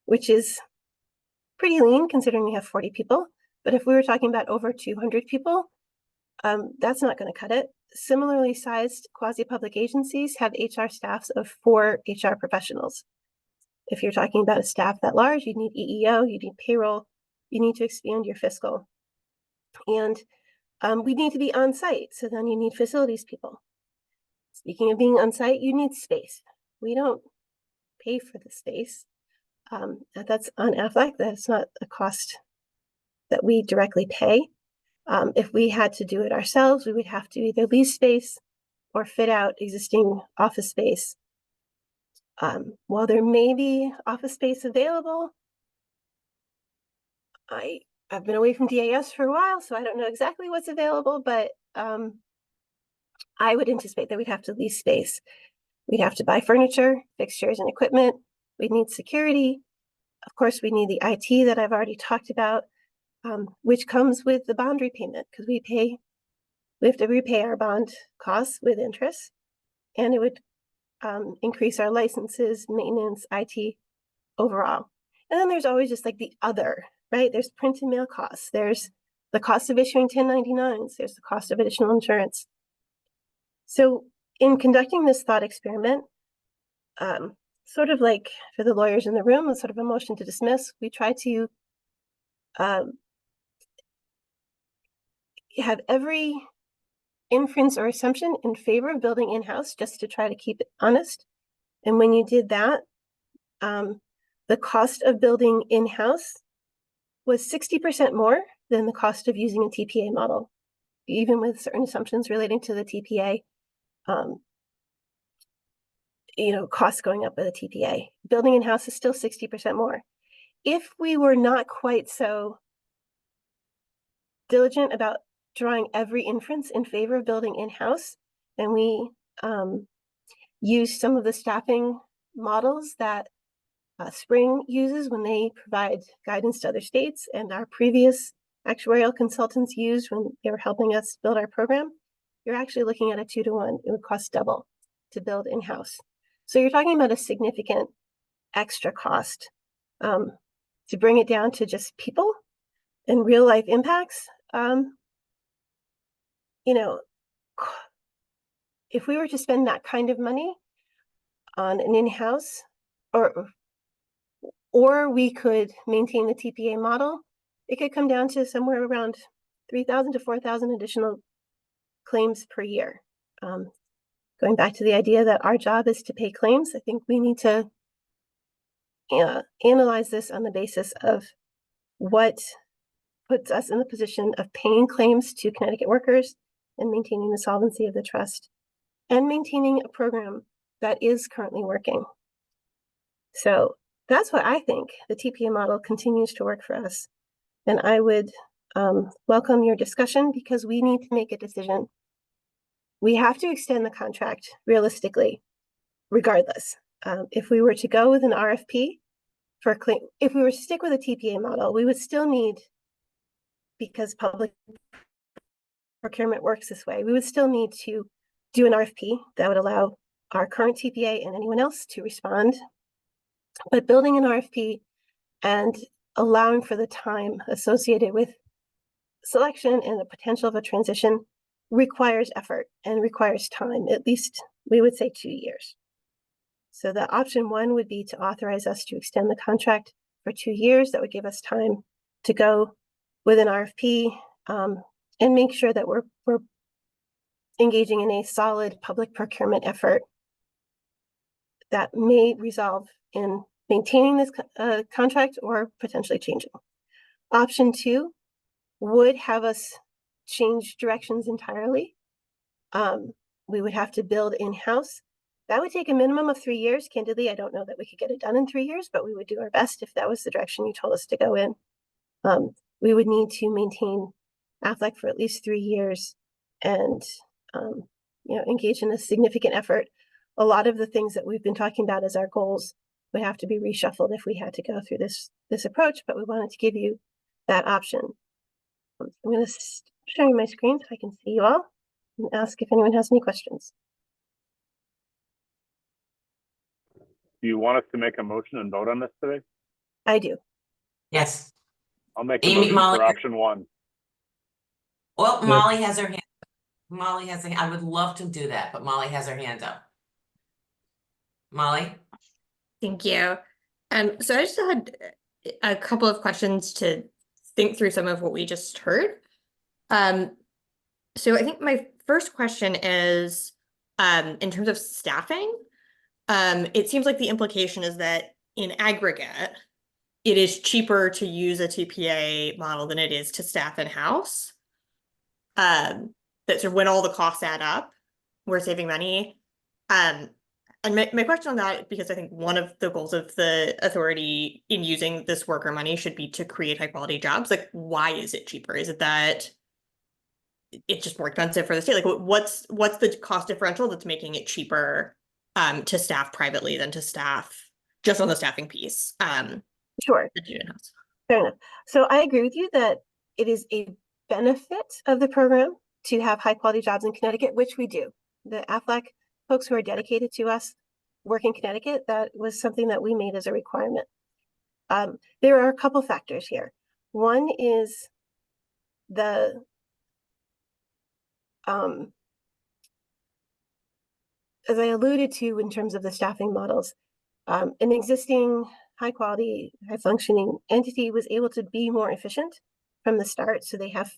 which is pretty lean considering we have 40 people. But if we were talking about over 200 people, that's not going to cut it. Similarly sized quasi-public agencies have HR staffs of 4 HR professionals. If you're talking about a staff that large, you need EEO, you need payroll, you need to expand your fiscal. And we need to be on site, so then you need facilities people. Speaking of being on site, you need space. We don't pay for the space. That's on Aflac. That's not a cost that we directly pay. If we had to do it ourselves, we would have to either lease space or fit out existing office space. While there may be office space available, I've been away from DAS for a while, so I don't know exactly what's available, but I would anticipate that we'd have to lease space. We'd have to buy furniture, fixtures, and equipment. We'd need security. Of course, we need the IT that I've already talked about. which comes with the bond repayment, because we have to repay our bond costs with interest, and it would increase our licenses, maintenance, IT overall. And then there's always just like the other, right? There's print and mail costs. There's the cost of issuing 1099s. There's the cost of additional insurance. So in conducting this thought experiment, sort of like for the lawyers in the room, sort of a motion to dismiss, we try to have every inference or assumption in favor of building in-house, just to try to keep it honest. And when you did that, the cost of building in-house was 60% more than the cost of using a TPA model, even with certain assumptions relating to the TPA, costs going up with a TPA. Building in-house is still 60% more. If we were not quite so diligent about drawing every inference in favor of building in-house, and we use some of the staffing models that Spring uses when they provide guidance to other states, and our previous actuarial consultants used when they were helping us build our program, you're actually looking at a 2-to-1. It would cost double to build in-house. So you're talking about a significant extra cost. To bring it down to just people and real life impacts, if we were to spend that kind of money on an in-house, or we could maintain the TPA model, it could come down to somewhere around 3,000 to 4,000 additional claims per year. Going back to the idea that our job is to pay claims, I think we need to analyze this on the basis of what puts us in the position of paying claims to Connecticut workers and maintaining the solvency of the trust and maintaining a program that is currently working. So that's why I think the TPA model continues to work for us. And I would welcome your discussion, because we need to make a decision. We have to extend the contract realistically, regardless. If we were to go with an RFP for a claim, if we were to stick with a TPA model, we would still need, because public procurement works this way, we would still need to do an RFP that would allow our current TPA and anyone else to respond. But building an RFP and allowing for the time associated with selection and the potential of a transition requires effort and requires time, at least we would say 2 years. So the option one would be to authorize us to extend the contract for 2 years. That would give us time to go with an RFP and make sure that we're engaging in a solid public procurement effort that may resolve in maintaining this contract or potentially changing. Option two would have us change directions entirely. We would have to build in-house. That would take a minimum of 3 years. Candidly, I don't know that we could get it done in 3 years, but we would do our best if that was the direction you told us to go in. We would need to maintain Aflac for at least 3 years and engage in a significant effort. A lot of the things that we've been talking about as our goals would have to be reshuffled if we had to go through this approach, but we wanted to give you that option. I'm going to share my screen so I can see you all and ask if anyone has any questions. Do you want us to make a motion and vote on this today? I do. Yes. I'll make a Amy, motion Molly. for option one. Well, Molly has her hand. Molly has I would love to do that, but Molly has her hand up. Molly? Thank you. So I just had a couple of questions to think through some of what we just heard. So I think my first question is, in terms of staffing, it seems like the implication is that in aggregate, it is cheaper to use a TPA model than it is to staff in-house. That sort of when all the costs add up, we're saving money. And my question on that, because I think one of the goals of the authority in using this worker money should be to create high quality jobs. Like, why is it cheaper? Is it that it's just more expensive for the state? Like, what's the cost differential that's making it cheaper to staff privately than to staff just on the staffing piece? Sure. In-house. Fair enough. So I agree with you that it is a benefit of the program to have high quality jobs in Connecticut, which we do. The Aflac folks who are dedicated to us work in Connecticut. That was something that we made as a requirement. There are a couple factors here. One is the as I alluded to in terms of the staffing models, an existing high quality, high functioning entity was able to be more efficient from the start. So they have,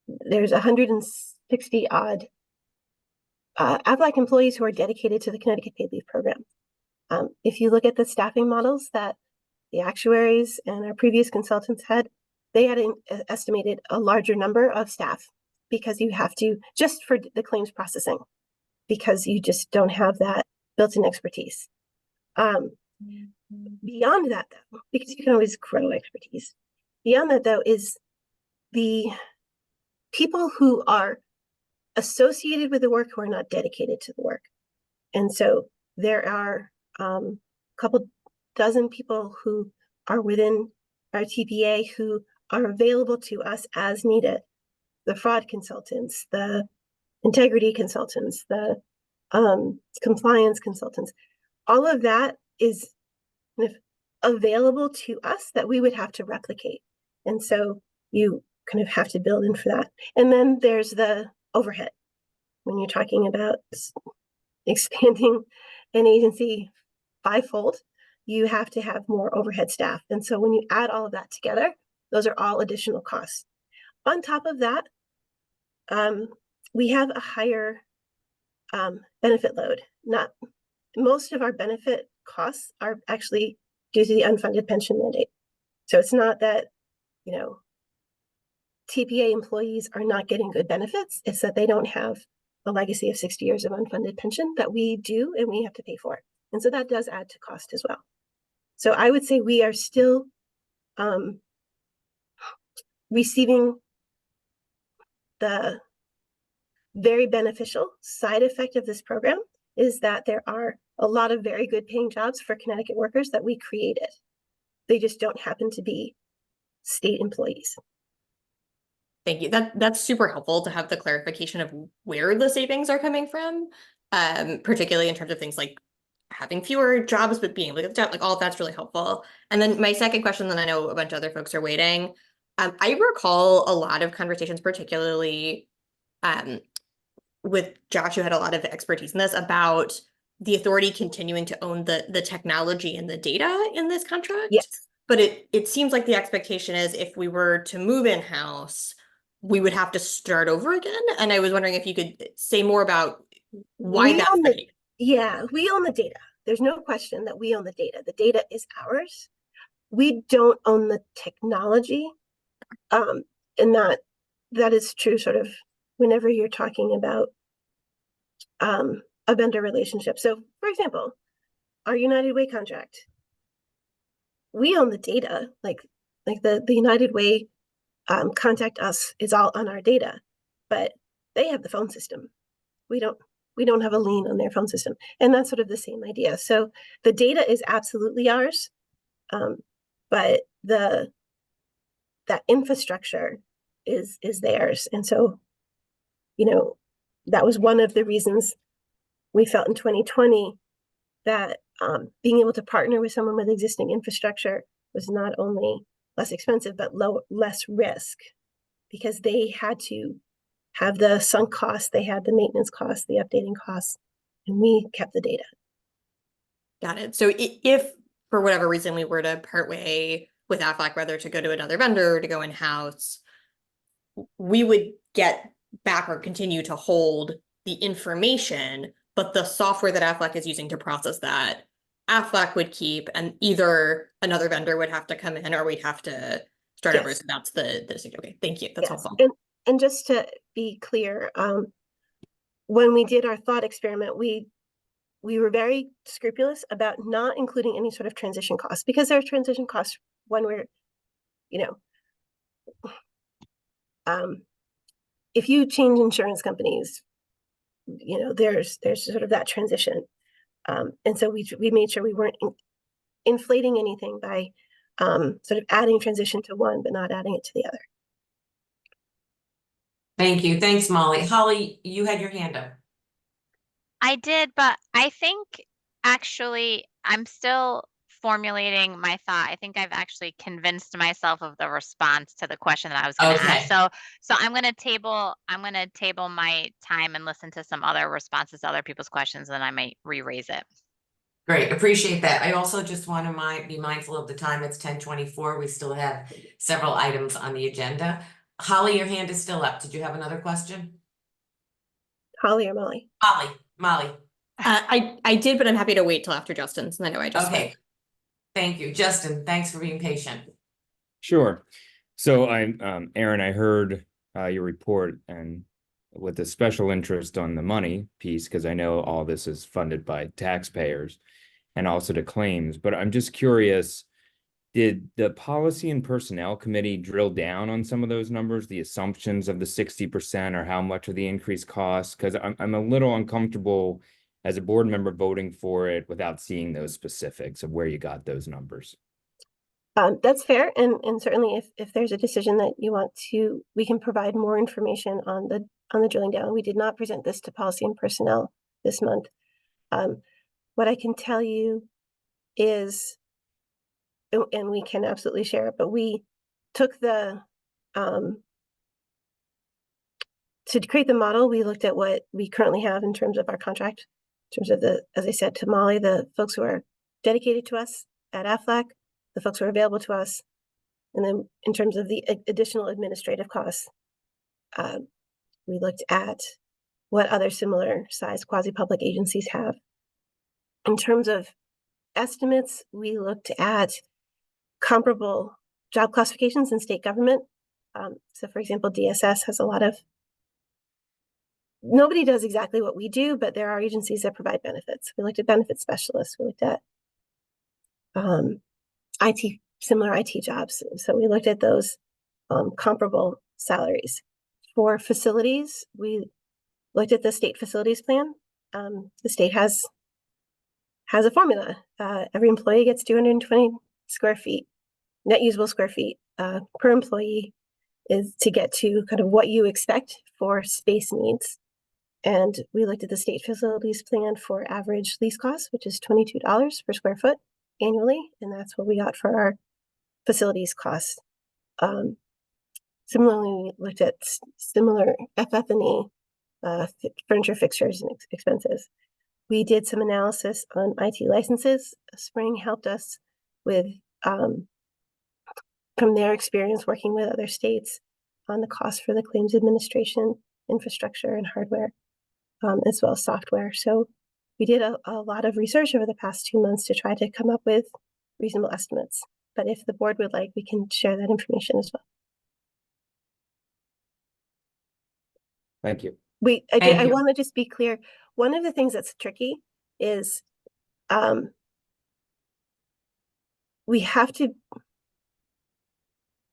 there's 160 odd Aflac employees who are dedicated to the Connecticut Paid Leave Program. If you look at the staffing models that the actuaries and our previous consultants had, they had estimated a larger number of staff because you have to, just for the claims processing, because you just don't have that built-in expertise. Beyond that, though, because you can always grow expertise, beyond that, though, is the people who are associated with the work who are not dedicated to the work. And so there are a couple dozen people who are within our TPA who are available to us as needed. The fraud consultants, the integrity consultants, the compliance consultants, all of that is kind of available to us that we would have to replicate. And so you kind of have to build in for that. And then there's the overhead. When you're talking about expanding an agency fivefold, you have to have more overhead staff. And so when you add all of that together, those are all additional costs. On top of that, we have a higher benefit load. Not most of our benefit costs are actually due to the unfunded pension mandate. So it's not that, you know, TPA employees are not getting good benefits. It's that they don't have a legacy of 60 years of unfunded pension that we do and we have to pay for. And so that does add to cost as well. So I would say we are still receiving the very beneficial side effect of this program is that there are a lot of very good paying jobs for Connecticut workers that we created. They just don't happen to be state employees. Thank you. That's super helpful to have the clarification of where the savings are coming from, particularly in terms of things like having fewer jobs, but being able to get the job, like all of that's really helpful. And then my second question, then I know a bunch of other folks are waiting. I recall a lot of conversations, particularly with Josh, who had a lot of expertise in this, about the authority continuing to own the technology and the data in this contract. Yes. But it seems like the expectation is if we were to move in-house, we would have to start over again. And I was wondering if you could say more about why We that's own the the- case. Yeah, we own the data. There's no question that we own the data. The data is ours. We don't own the technology. And that is true sort of whenever you're talking about a vendor relationship. So for example, our United Way contract, we own the data, like the United Way contact us is all on our data, but they have the phone system. We don't have a lien on their phone system. And that's sort of the same idea. So the data is absolutely ours, but that infrastructure is theirs. And so, you know, that was one of the reasons we felt in 2020 that being able to partner with someone with existing infrastructure was not only less expensive, but less risk, because they had to have the sunk costs, they had the maintenance costs, the updating costs, and we kept the data. Got it. So if for whatever reason we were to part way with Aflac, whether to go to another vendor or to go in-house, we would get back or continue to hold the information, but the software that Aflac is using to process that, Aflac would keep, and either another vendor would have to come in or we'd have to start over. Yes. So that's the okay. Thank you. That's Yes. helpful. And just to be clear, when we did our thought experiment, we were very scrupulous about not including any sort of transition costs, because there are transition costs when we're, you know, if you change insurance companies, you know, there's sort of that transition. And so we made sure we weren't inflating anything by sort of adding transition to one, but not adding it to the other. Thank you. Thanks, Molly. Holly, you had your hand up. I did, but I think actually I'm still formulating my thought. I think I've actually convinced myself of the response to the question that I was going to ask. Okay. So I'm going to table my time and listen to some other responses to other people's questions, and I might re-raise it. Great, appreciate that. I also just want to be mindful of the time. It's 10:24. We still have several items on the agenda. Holly, your hand is still up. Did you have another question? Holly or Molly? Molly. I did, but I'm happy to wait till after Justin, since I know I just Okay. spoke. Thank you. Justin, thanks for being patient. Sure. So I'm Aaron, I heard your report and with a special interest on the money piece, because I know all this is funded by taxpayers and also the claims, but I'm just curious, did the Policy and Personnel Committee drill down on some of those numbers, the assumptions of the 60% or how much of the increase costs? Because I'm a little uncomfortable as a board member voting for it without seeing those specifics of where you got those numbers. That's fair, and certainly if there's a decision that you want to, we can provide more information on the drilling down. We did not present this to Policy and Personnel this month. What I can tell you is, and we can absolutely share it, but we took to create the model, we looked at what we currently have in terms of our contract, in terms of as I said to Molly, the folks who are dedicated to us at Aflac, the folks who are available to us, and then in terms of the additional administrative costs, we looked at what other similar size quasi-public agencies have. In terms of estimates, we looked at comparable job classifications in state government. So for example, DSS has a lot of, nobody does exactly what we do, but there are agencies that provide benefits. We looked at benefit specialists. We looked at similar IT jobs. So we looked at those comparable salaries. For facilities, we looked at the state facilities plan. The state has a formula. Every employee gets 220 square feet, net usable square feet per employee is to get to kind of what you expect for space needs. And we looked at the state facilities plan for average lease costs, which is $22 per square foot annually. And that's what we got for our facilities costs. Similarly, we looked at similar FF&E, furniture, fixtures, and expenses. We did some analysis on IT licenses. Spring helped us with, from their experience working with other states on the cost for the claims administration, infrastructure, and hardware, as well as software. So we did a lot of research over the past 2 months to try to come up with reasonable estimates. But if the board would like, we can share that information as well. Thank you. I want to just be clear. One of the things that's tricky is we have to,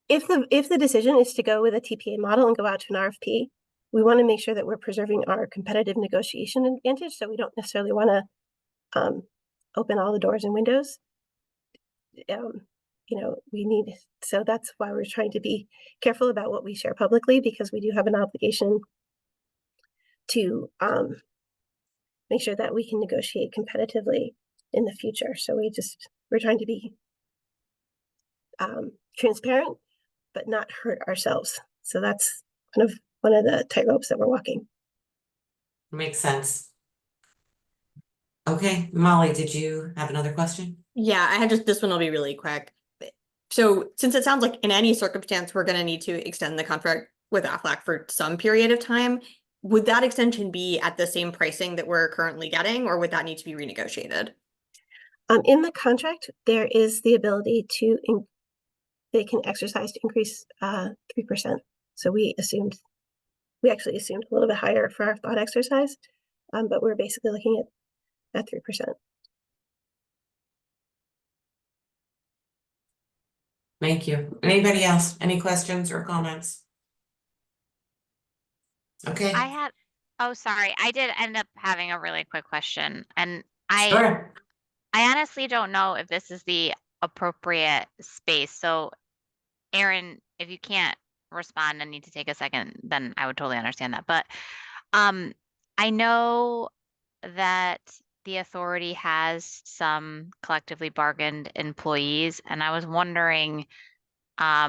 if the decision is to go with a TPA model and go out to an RFP, we want to make sure that we're preserving our competitive negotiation advantage. So we don't necessarily want to open all the doors and windows. So that's why we're trying to be careful about what we share publicly, because we do have an obligation to make sure that we can negotiate competitively in the future. So we're trying to be transparent, but not hurt ourselves. So that's kind of one of the tightropes that we're walking. Makes sense. Okay, Molly, did you have another question? Yeah, I had this one will be really quick. So since it sounds like in any circumstance, we're going to need to extend the contract with Aflac for some period of time, would that extension be at the same pricing that we're currently getting, or would that need to be renegotiated? In the contract, there is the ability they can exercise to increase 3%. So we actually assumed a little bit higher for our thought exercise, but we're basically looking at 3%. Thank you. Anybody else? Any questions or comments? Okay. Sorry. I did end up having a really quick question. And Sure. I honestly don't know if this is the appropriate space. So Aaron, if you can't respond and need to take a second, then I would totally understand that. But I know that the authority has some collectively bargained employees, and I was wondering, I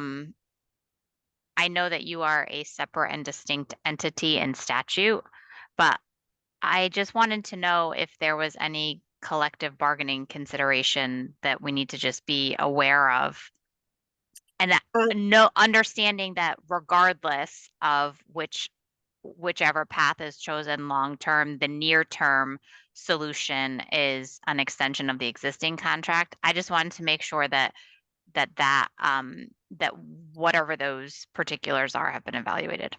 know that you are a separate and distinct entity in statute, but I just wanted to know if there was any collective bargaining consideration that we need to just be aware of. And no, understanding that regardless of whichever path is chosen long term, the near term solution is an extension of the existing contract. I just wanted to make sure that whatever those particulars are have been evaluated.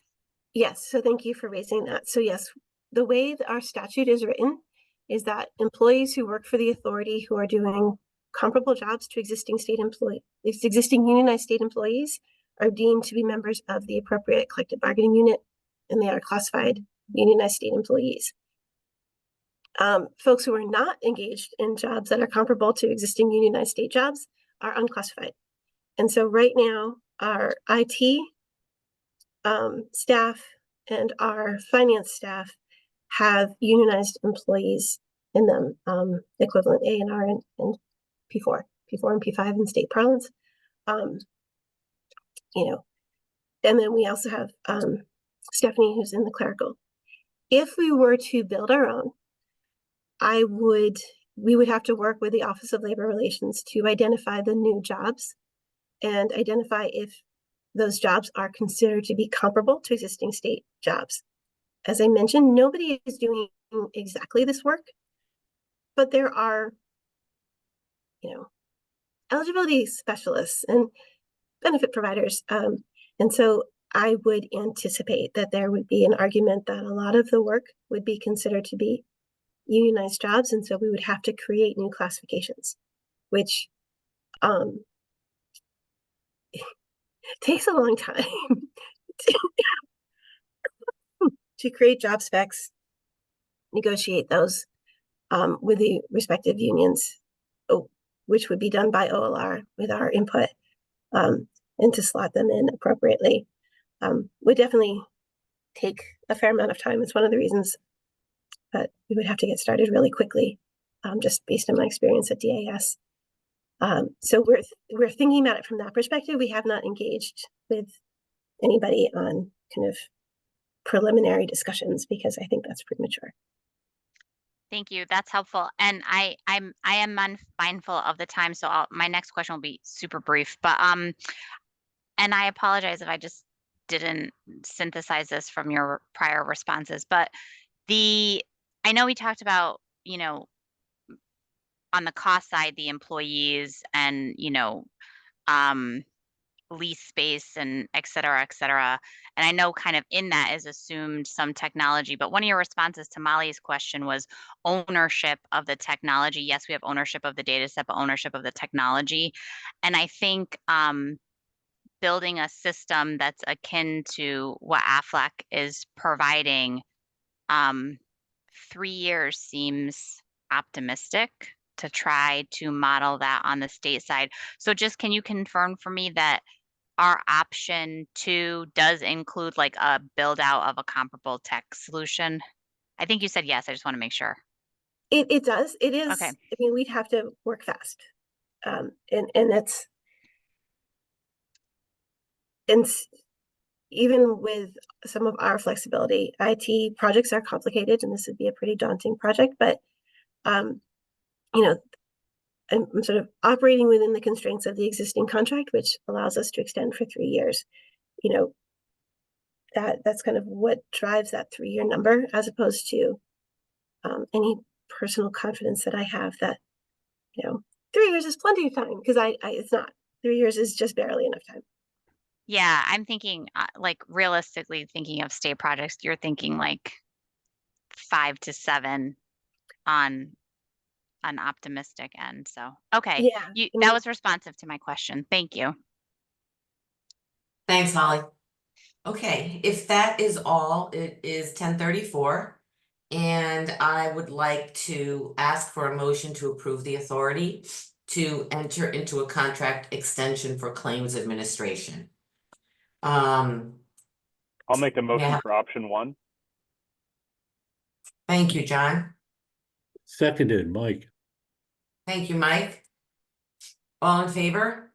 Yes, so thank you for raising that. So yes, the way that our statute is written is that employees who work for the authority who are doing comparable jobs to existing unionized state employees are deemed to be members of the appropriate collective bargaining unit, and they are classified unionized state employees. Folks who are not engaged in jobs that are comparable to existing unionized state jobs are unclassified. And so right now, our IT staff and our finance staff have unionized employees in them, equivalent A&R and P4 and P5 in state parlance. You know, and then we also have Stephanie, who's in the clerical. If we were to build our own, we would have to work with the Office of Labor Relations to identify the new jobs and identify if those jobs are considered to be comparable to existing state jobs. As I mentioned, nobody is doing exactly this work, but there are, eligibility specialists and benefit providers. And so I would anticipate that there would be an argument that a lot of the work would be considered to be unionized jobs. And so we would have to create new classifications, which takes a long time to create job specs, negotiate those with the respective unions, which would be done by OLR with our input, and to slot them in appropriately would definitely take a fair amount of time. It's one of the reasons that we would have to get started really quickly, just based on my experience at DAS. So we're thinking about it from that perspective. We have not engaged with anybody on kind of preliminary discussions because I think that's premature. Thank you. That's helpful. And I am mindful of the time, so my next question will be super brief. But and I apologize if I just didn't synthesize this from your prior responses. But I know we talked about, on the cost side, the employees and lease space and et cetera, et cetera. And I know kind of in that is assumed some technology, but one of your responses to Molly's question was ownership of the technology. Yes, we have ownership of the data set, but ownership of the technology. And I think building a system that's akin to what Aflac is providing, 3 years seems optimistic to try to model that on the state side. So just, can you confirm for me that our option 2 does include like a build out of a comparable tech solution? I think you said yes. I just want to make sure. It does. It is. Okay. I mean, we'd have to work fast. And that's, and even with some of our flexibility, IT projects are complicated and this would be a pretty daunting project, but I'm sort of operating within the constraints of the existing contract, which allows us to extend for 3 years. That's kind of what drives that 3-year number, as opposed to any personal confidence that I have that 3 years is plenty of time, because it's not. 3 years is just barely enough time. Yeah, I'm thinking like realistically thinking of state projects, you're thinking like 5 to 7 on an optimistic end. So, okay. Yeah. That was responsive to my question. Thank you. Thanks, Molly. Okay, if that is all, it is 10:34. And I would like to ask for a motion to approve the authority to enter into a contract extension for claims administration. I'll make the motion Yeah. for option one. Thank you, John. Seconded, Mike. Thank you, Mike. All in favor?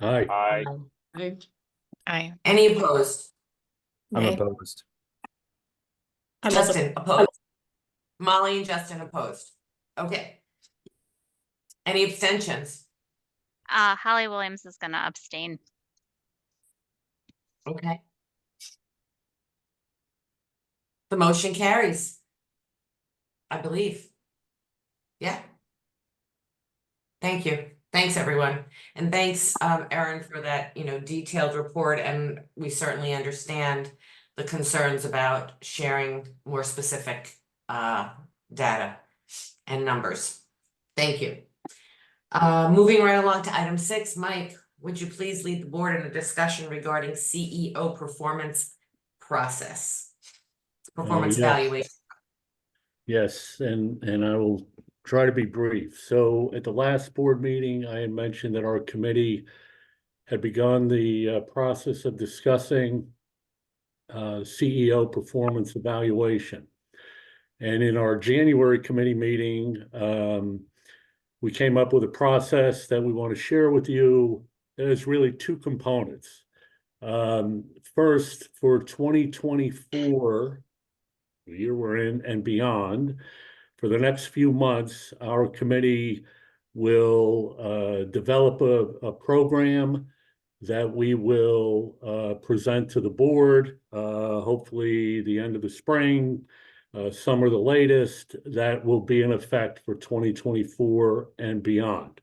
Aye. Aye. Aye. Any opposed? I'm Nay. opposed. I'm also- Justin opposed. Molly and Justin opposed. Okay. Any abstentions? Holly Williams is gonna abstain. Okay. The motion carries. I believe. Yeah. Thank you. Thanks, everyone. And thanks, Erin, for that, detailed report. And we certainly understand the concerns about sharing more specific data and numbers. Thank you. Moving right along to item 6, Mike, would you please lead the board in a discussion regarding CEO performance process? Performance yes. evaluation. Yes, and I will try to be brief. So at the last board meeting, I had mentioned that our committee had begun the process of discussing CEO performance evaluation. And in our January committee meeting, we came up with a process that we want to share with you. There's really two components. First, for 2024, the year we're in and beyond, for the next few months, our committee will develop a program that we will present to the board, hopefully the end of the spring, summer the latest, that will be in effect for 2024 and beyond.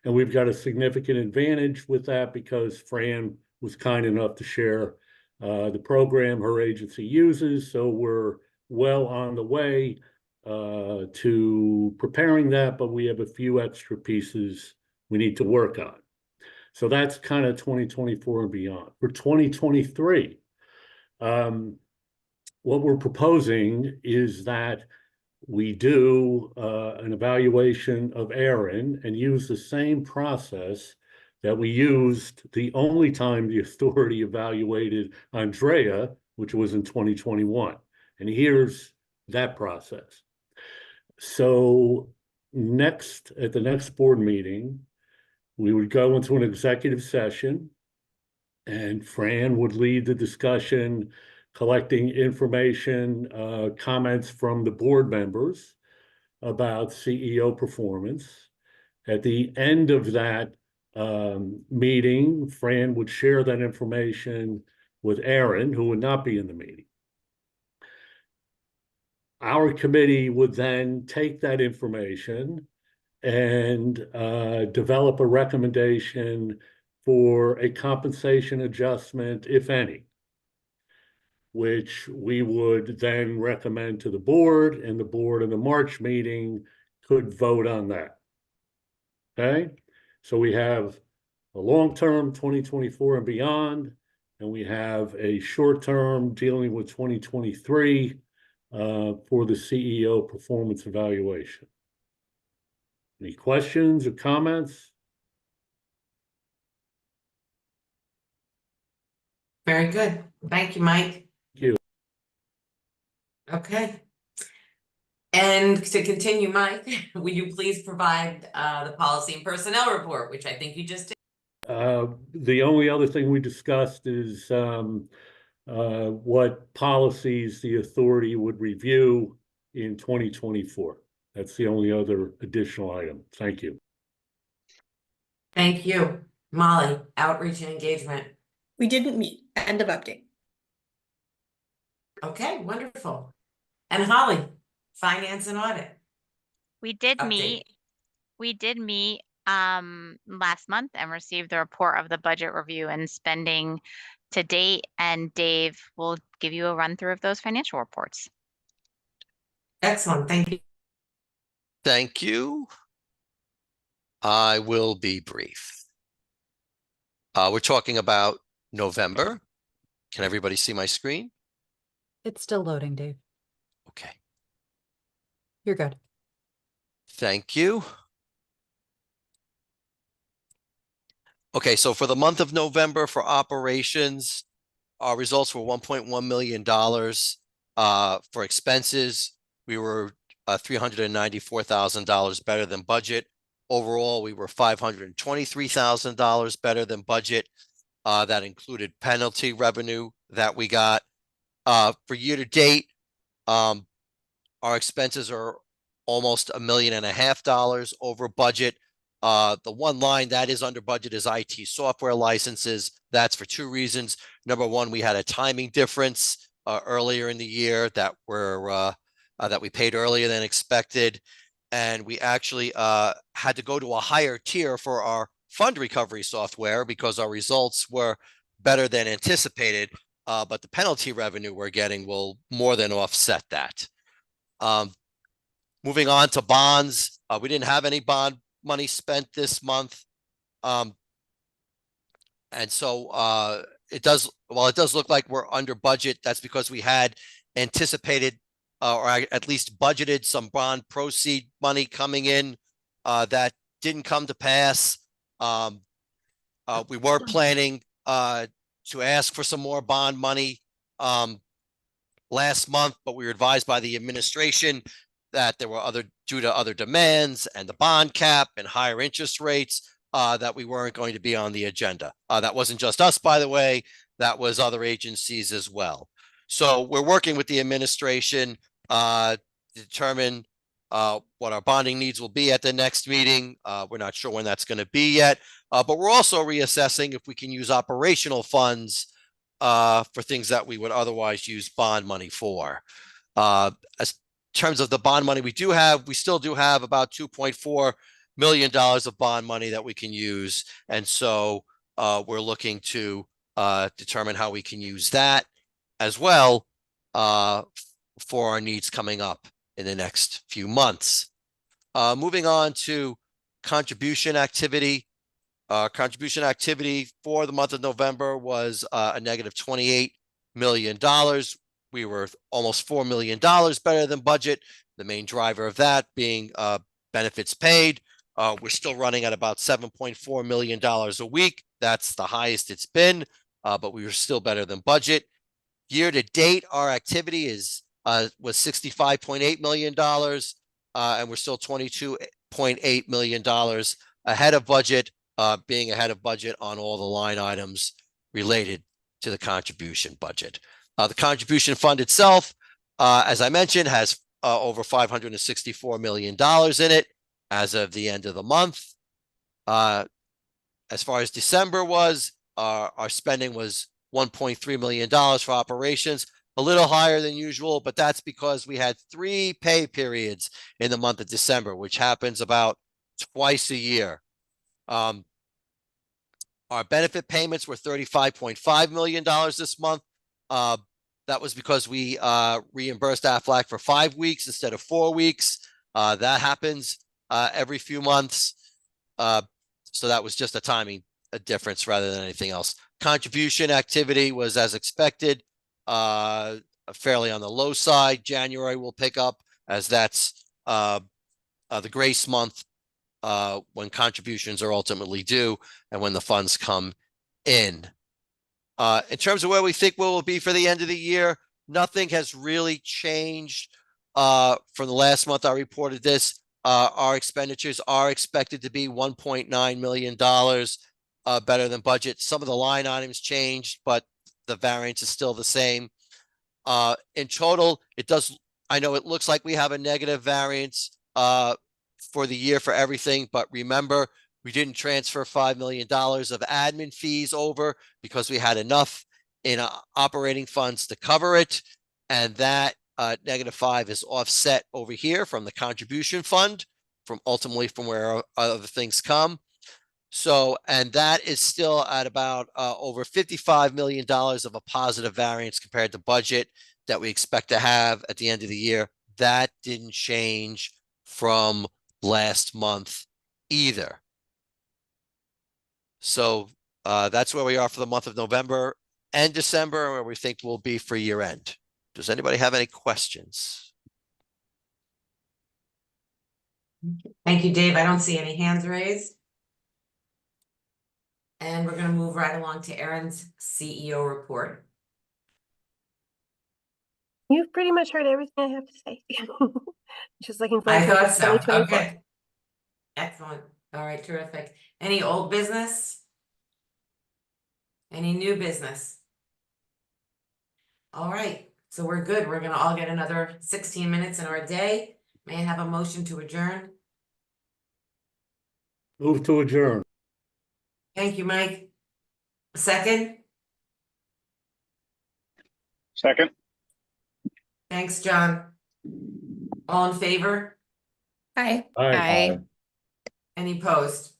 And we've got a significant advantage with that because Fran was kind enough to share the program her agency uses. So we're well on the way to preparing that, but we have a few extra pieces we need to work on. So that's kind of 2024 and beyond. For 2023, what we're proposing is that we do an evaluation of Erin and use the same process that we used the only time the authority evaluated Andrea, which was in 2021. And here's that process. So at the next board meeting, we would go into an executive session and Fran would lead the discussion, collecting information, comments from the board members about CEO performance. At the end of that meeting, Fran would share that information with Erin, who would not be in the meeting. Our committee would then take that information and develop a recommendation for a compensation adjustment, if any, which we would then recommend to the board, and the board in the March meeting could vote on that. Okay, so we have a long-term 2024 and beyond, and we have a short-term dealing with 2023 for the CEO performance evaluation. Any questions or comments? Very good. Thank you, Mike. Thank you. Okay. And to continue, Mike, would you please provide the policy and personnel report, which I think you just did? The only other thing we discussed is what policies the authority would review in 2024. That's the only other additional item. Thank you. Thank you. Molly, outreach and engagement. We didn't meet. End of update. Okay, wonderful. And Holly, finance and audit. We did Update. meet. We did meet last month and received the report of the budget review and spending to date, and Dave will give you a run through of those financial reports. Excellent. Thank you. Thank you. I will be brief. We're talking about November. Can everybody see my screen? It's still loading, Dave. Okay, You're good. thank you. Okay, so for the month of November for operations, our results were $1.1 million. For expenses, we were $394,000 better than budget. Overall, we were $523,000 better than budget. That included penalty revenue that we got. For year to date, our expenses are almost $1.5 million over budget. The one line that is under budget is IT software licenses. That's for two reasons. Number one, we had a timing difference earlier in the year that we paid earlier than expected, and we actually had to go to a higher tier for our fund recovery software because our results were better than anticipated. But the penalty revenue we're getting will more than offset that. Moving on to bonds, we didn't have any bond money spent this month. And so it does look like we're under budget. That's because we had anticipated or at least budgeted some bond proceed money coming in that didn't come to pass. We were planning to ask for some more bond money last month, but we were advised by the administration that there were due to other demands and the bond cap and higher interest rates that we weren't going to be on the agenda. That wasn't just us, by the way, that was other agencies as well. So we're working with the administration to determine what our bonding needs will be at the next meeting. We're not sure when that's going to be yet, but we're also reassessing if we can use operational funds for things that we would otherwise use bond money for. As terms of the bond money we still do have about $2.4 million of bond money that we can use. And so we're looking to determine how we can use that as well for our needs coming up in the next few months. Moving on to contribution activity. Contribution activity for the month of November was a negative $28 million. We were almost $4 million better than budget. The main driver of that being benefits paid. We're still running at about $7.4 million a week. That's the highest it's been, but we were still better than budget. Year to date, our activity was $65.8 million, and we're still $22.8 million ahead of budget, being ahead of budget on all the line items related to the contribution budget. The contribution fund itself, as I mentioned, has over $564 million in it as of the end of the month. As far as December was, our spending was $1.3 million for operations, a little higher than usual, but that's because we had 3 pay periods in the month of December, which happens about twice a year. Our benefit payments were $35.5 million this month. That was because we reimbursed Aflac for 5 weeks instead of 4 weeks. That happens every few months. So that was just a timing difference rather than anything else. Contribution activity was as expected, fairly on the low side. January will pick up as that's the grace month when contributions are ultimately due and when the funds come in. In terms of where we think we'll be for the end of the year, nothing has really changed from the last month I reported this. Our expenditures are expected to be $1.9 million better than budget. Some of the line items changed, but the variance is still the same. In total, I know it looks like we have a negative variance for the year for everything, but remember, we didn't transfer $5 million of admin fees over because we had enough in operating funds to cover it. And that -5 is offset over here from the contribution fund, ultimately from where other things come. So, and that is still at about over $55 million of a positive variance compared to budget that we expect to have at the end of the year. That didn't change from last month either. So that's where we are for the month of November and December, and where we think we'll be for year end. Does anybody have any questions? Thank you, Dave. I don't see any hands raised. And we're gonna move right along to Erin's CEO report. You've pretty much heard everything I have to say. Just looking I forward to thought so, 2024. okay. Excellent, all right, terrific. Any old business? Any new business? All right, so we're good. We're gonna all get another 16 minutes in our day. May I have a motion to adjourn? Move to adjourn. Thank you, Mike. Second? Second. Thanks, John. All in favor? Hi. Aye. Any opposed?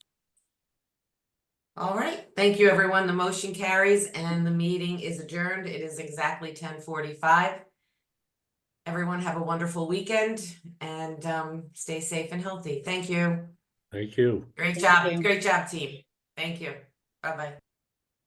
All right, thank you, everyone. The motion carries and the meeting is adjourned. It is exactly 10:45. Everyone have a wonderful weekend and stay safe and healthy. Thank you. Thank you. Great Thank job, you. great job, team. Thank you. Bye-bye.